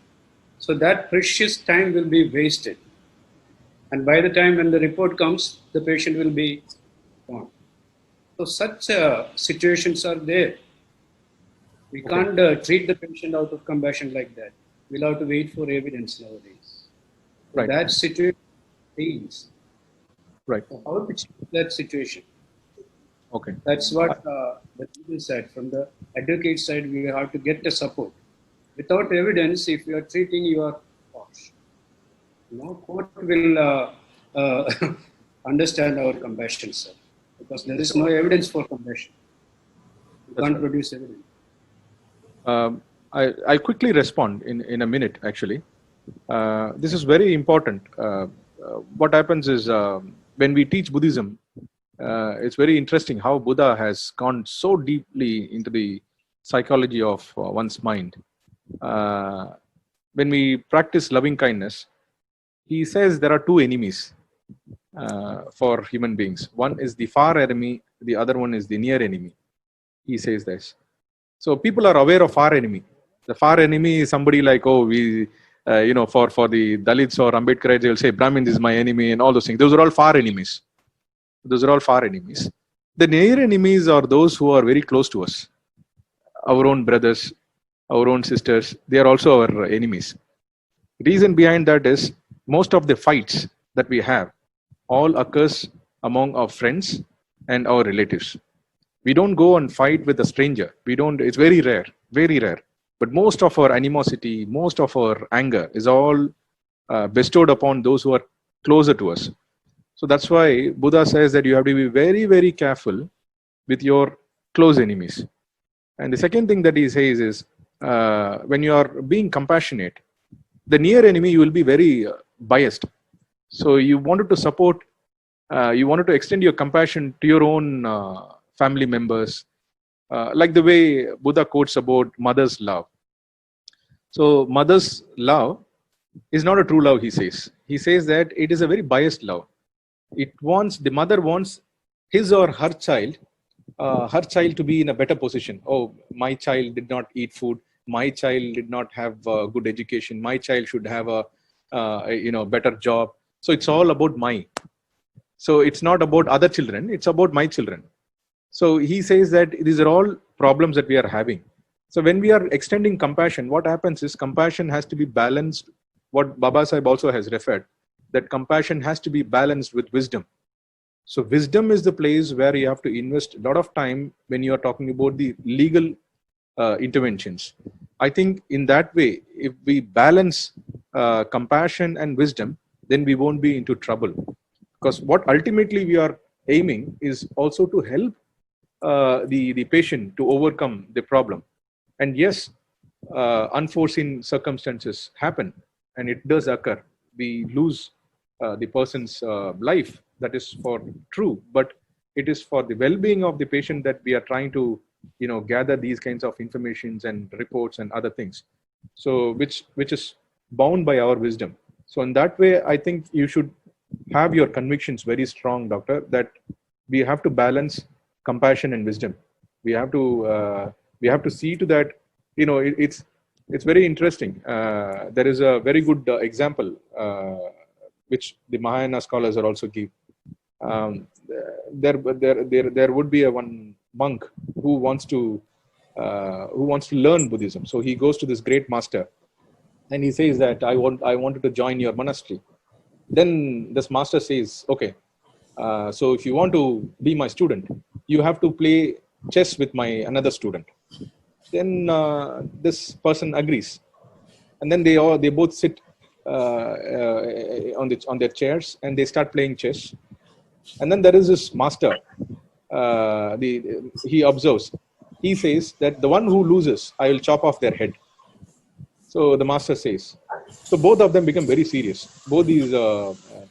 So that precious time will be wasted. And by the time when the report comes, the patient will be gone. So such situations are there. We can't treat the patient out of compassion like that. We'll have to wait for evidence nowadays.
Right.
That situation fails.
Right.
So how to change that situation?
Okay.
That's what the legal side, from the advocate side, we have to get the support. Without evidence, if you are treating, you are harsh. No court will understand our compassion, sir, because there is no evidence for compassion. You can't produce evidence.
I'll quickly respond in a minute, actually. This is very important. What happens is when we teach Buddhism, it's very interesting how Buddha has gone so deeply into the psychology of one's mind. When we practice loving kindness, he says there are two enemies for human beings. One is the far enemy, the other one is the near enemy. He says this. So people are aware of far enemy. The far enemy is somebody like, oh, we, for the Dalits or Ambedkarites, they will say, Brahmin is my enemy and all those things. Those are all far enemies. Those are all far enemies. The near enemies are those who are very close to us. Our own brothers, our own sisters, they are also our enemies. Reason behind that is most of the fights that we have all occurs among our friends and our relatives. We don't go and fight with a stranger. It's very rare, very rare. But most of our animosity, most of our anger is all bestowed upon those who are closer to us. So that's why Buddha says that you have to be very, very careful with your close enemies. And the second thing that he says is when you are being compassionate, the near enemy, you will be very biased. So you wanted to support, you wanted to extend your compassion to your own family members, like the way Buddha quotes about mother's love. So mother's love is not a true love, he says. He says that it is a very biased love. The mother wants his or her child to be in a better position. Oh, my child did not eat food. My child did not have good education. My child should have a better job. So it's all about So it's not about other children. It's about my children. So he says that these are all problems that we are having. So when we are extending compassion, what happens is compassion has to be balanced. What Baba Sahib also has referred, that compassion has to be balanced with wisdom. So wisdom is the place where you have to invest a lot of time when you are talking about the legal interventions. I think in that way, if we balance compassion and wisdom, then we won't be into trouble. Because what ultimately we are aiming is also to help the patient to overcome the problem. And yes, unforeseen circumstances happen, and it does occur. We lose the person's life. That is for true, but it is for the well-being of the patient that we are trying to, gather these kinds of informations and reports and other things. So which is bound by our wisdom. So in that way, I think you should have your convictions very strong, doctor, that we have to balance compassion and wisdom. We have to see to that. It's very interesting. There is a very good example which the Mahayana scholars are also give. There would be one monk who wants to learn Buddhism. So he goes to this great master, and he says that I wanted to join your monastery. Then this master says, okay, so if you want to be my student, you have to play chess with another student. Then this person agrees, and then they both sit on their chairs and they start playing chess. And then there is this master. He observes. He says that the one who loses, I will chop off their head. So the master says. So both of them become very serious. Both these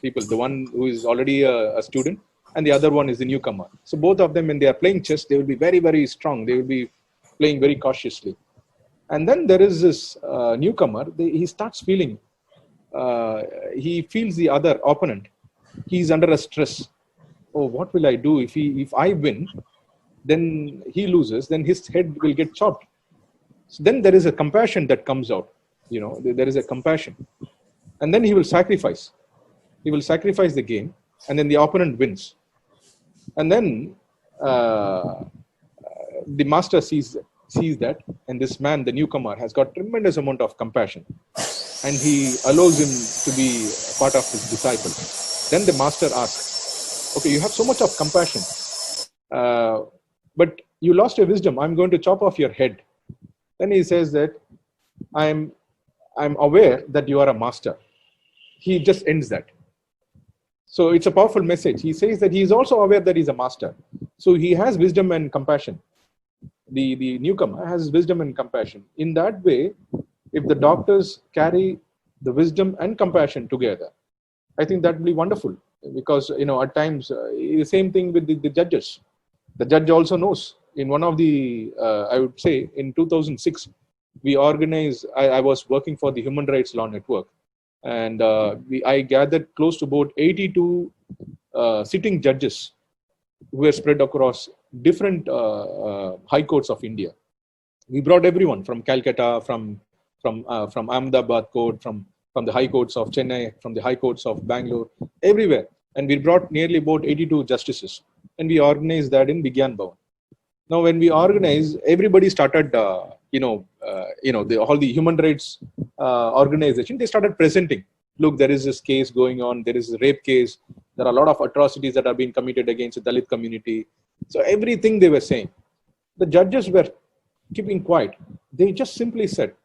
people, the one who is already a student and the other one is the newcomer. So both of them, when they are playing chess, they will be very, very strong. They will be playing very cautiously. And then there is this newcomer. He starts feeling. He feels the other opponent. He's under a stress. Oh, what will I do if I win? Then he loses. Then his head will get chopped. So then there is a compassion that comes out. There is a compassion, and then he will sacrifice. he will sacrifice the game, and then the opponent wins. And then the master sees that, and this man, the newcomer, has got tremendous amount of compassion, and he allows him to be part of his disciple. Then the master asks, okay, you have so much of compassion, but you lost your wisdom. I'm going to chop off your head. Then he says that I'm aware that you are a master. He just ends that. So it's a powerful message. He says that he is also aware that he's a master. So he has wisdom and compassion. The newcomer has wisdom and compassion. In that way, if the doctors carry the wisdom and compassion together, I think that will be wonderful. Because, at times, the same thing with the judges. The judge also knows. In one of the, I would say, in 2006, we organized, I was working for the Human Rights Law Network. And I gathered close to about 82 sitting judges who were spread across different high courts of India. We brought everyone from Calcutta, from Ahmedabad court, from the high courts of Chennai, from the high courts of Bangalore, everywhere. And we brought nearly about 82 justices. And we organized that in Vigyan Bhavan. Now, when we organized, everybody started, all the human rights organization, they started presenting. Look, there is this case going on. There is a rape case. There are a lot of atrocities that are being committed against the Dalit community. So everything they were saying, the judges were keeping quiet. They just simply said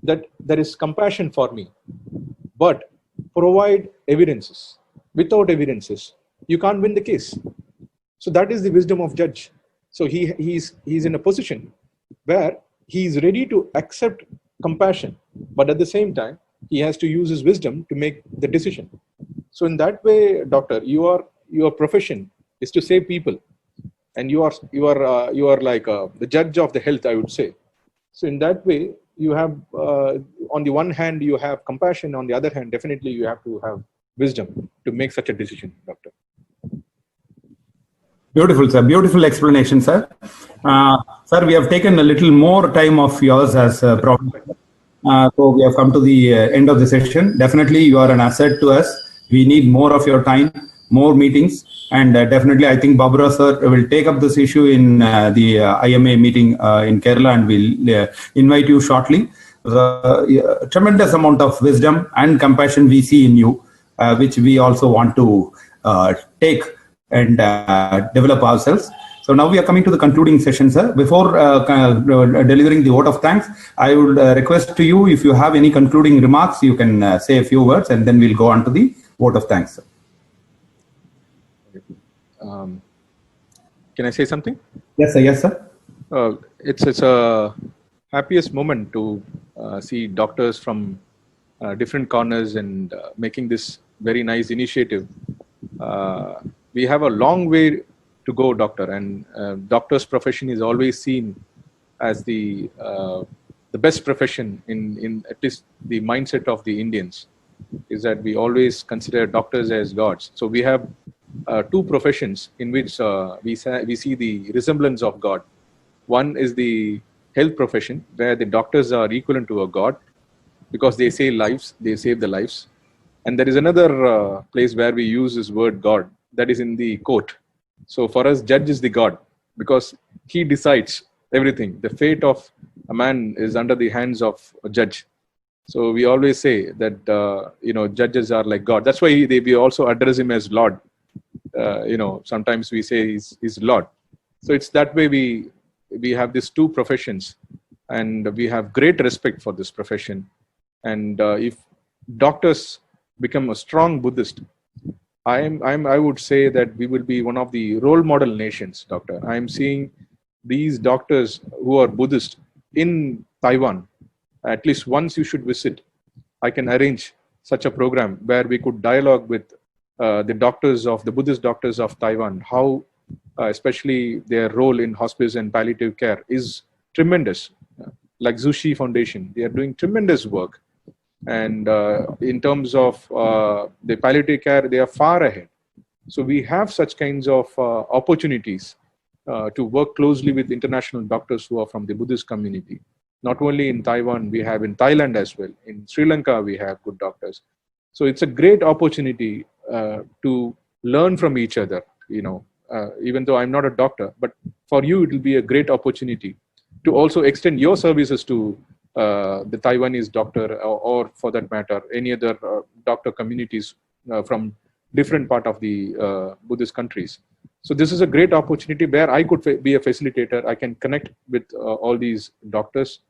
that there is compassion for me, but provide evidences. Without evidences, you can't win the case. So that is the wisdom of judge. So he's in a position where he is ready to accept compassion, but at the same time, he has to use his wisdom to make the decision. So in that way, doctor, your profession is to save people, and you are like the judge of the health, I would say. So in that way, you have on the one hand you have compassion, on the other hand, definitely you have to have wisdom to make such a decision, doctor.
Beautiful, sir. Beautiful explanation, sir. Sir, we have taken a little more time of yours as a problem. So we have come to the end of the session. Definitely, you are an asset to us. We need more of your time, more meetings, and definitely, I think Babura sir will take up this issue in the IMA meeting in Kerala, and we'll invite you shortly. Tremendous amount of wisdom and compassion we see in you, which we also want to take and develop ourselves. So now we are coming to the concluding session, sir. Before delivering the vote of thanks, I would request to you, if you have any concluding remarks, you can say a few words, and then we'll go on to the vote of thanks, sir.
Can I say something?
Yes, sir. Yes, sir.
It's a happiest moment to see doctors from different corners and making this very nice initiative. We have a long way to go, doctor, and doctor's profession is always seen as the best profession in at least the mindset of the Indians, is that we always consider doctors as gods. So we have two professions in which we see the resemblance of God. One is the health profession, where the doctors are equivalent to a god because they save lives, they save the lives. And there is another place where we use this word God, that is in the court. So for us, judge is the God because he decides everything. The fate of a man is under the hands of a judge. So we always say that, judges are like God. That's why we also address him as Lord. Sometimes we say he's Lord. So it's that way we have these two professions, and we have great respect for this profession. And if doctors become a strong Buddhist, I would say that we will be one of the role model nations, doctor. I'm seeing these doctors who are Buddhist in Taiwan. At least once you should visit. I can arrange such a program where we could dialogue with the Buddhist doctors of Taiwan, how especially their role in hospice and palliative care is tremendous. Like Zushi Foundation, they are doing tremendous work. And in terms of the palliative care, they are far ahead. So we have such kinds of opportunities to work closely with international doctors who are from the Buddhist community. Not only in Taiwan, we have in Thailand as well. In Sri Lanka, we have good doctors. So it's a great opportunity to learn from each other, even though I'm not a doctor, but for you, it will be a great opportunity to also extend your services to the Taiwanese doctor, or for that matter, any other doctor communities from different part of the Buddhist countries. So this is a great opportunity where I could be a facilitator. I can connect with all these doctors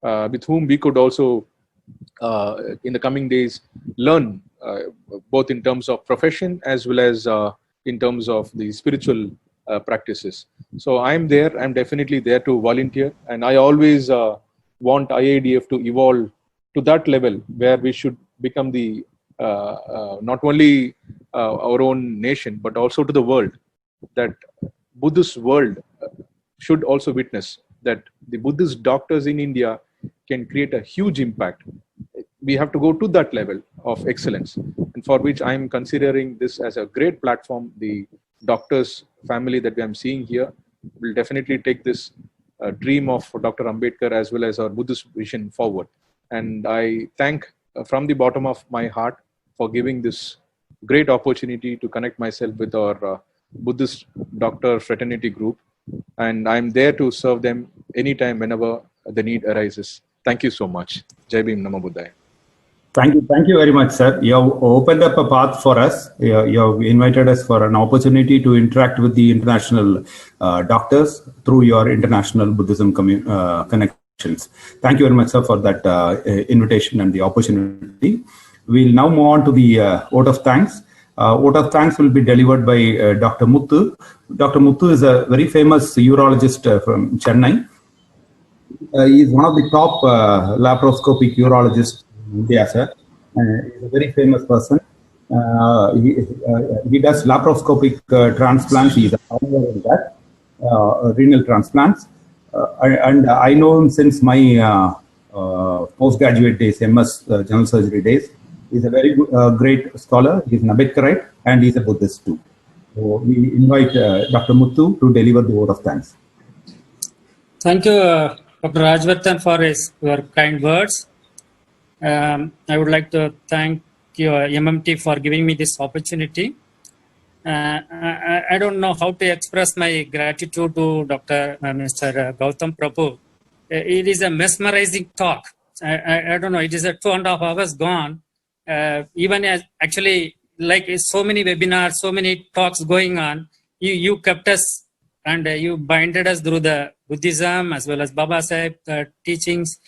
with whom we could also, in the coming days, learn both in terms of profession as well as in terms of the spiritual practices. So I'm there. I'm definitely there to volunteer, and I always want IADF to evolve to that level where we should become the not only our own nation but also to the world, that Buddhist world should also witness that the Buddhist doctors in India can create a huge impact. We have to go to that level of excellence, and for which I'm considering this as a great platform. The doctors family that I'm seeing here will definitely take this dream of Dr. Ambedkar as well as our Buddhist vision forward. And I thank from the bottom of my heart for giving this great opportunity to connect myself with our Buddhist doctor fraternity group. And I'm there to serve them anytime, whenever the need arises. Thank you so much. Jai Bhim, Namo Buddhaya.
Thank you very much, sir. You have opened up a path for us. You have invited us for an opportunity to interact with the international doctors through your international Buddhism connections. Thank you very much, sir, for that invitation and the opportunity. We'll now move on to the vote of thanks. Vote of thanks will be delivered by Dr. Muthu. Dr. Muthu is a very famous urologist from Chennai. He is one of the top laparoscopic urologists in India, sir. He's a very famous person. He does laparoscopic transplants. He is a pioneer in that, renal transplants. And I know him since my postgraduate days, MS general surgery days. He's a very great scholar. He's an Ambedkarite and he's a Buddhist too. So we invite Dr. Muthu to deliver the vote of thanks.
Thank you, Dr. Rajvardhan, for your kind words. I would like to thank your MMT for giving me this opportunity. I don't know how to express my gratitude to Dr. Mr. Gautam Prabhu. It is a mesmerizing talk. I don't know, it is a 2.5 hours gone. Even as actually, like so many webinars, so many talks going on, you kept us and you binded us through the Buddhism as well as Baba Sahib teachings.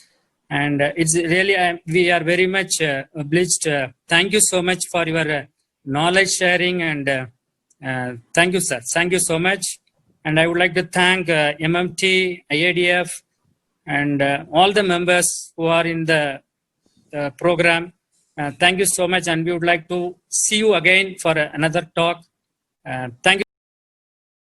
And it's really, we are very much obliged. Thank you so much for your knowledge sharing, and thank you, sir. Thank you so much. And I would like to thank MMT, IADF, and all the members who are in the program. Thank you so much, and we would like to see you again for another talk. Thank you.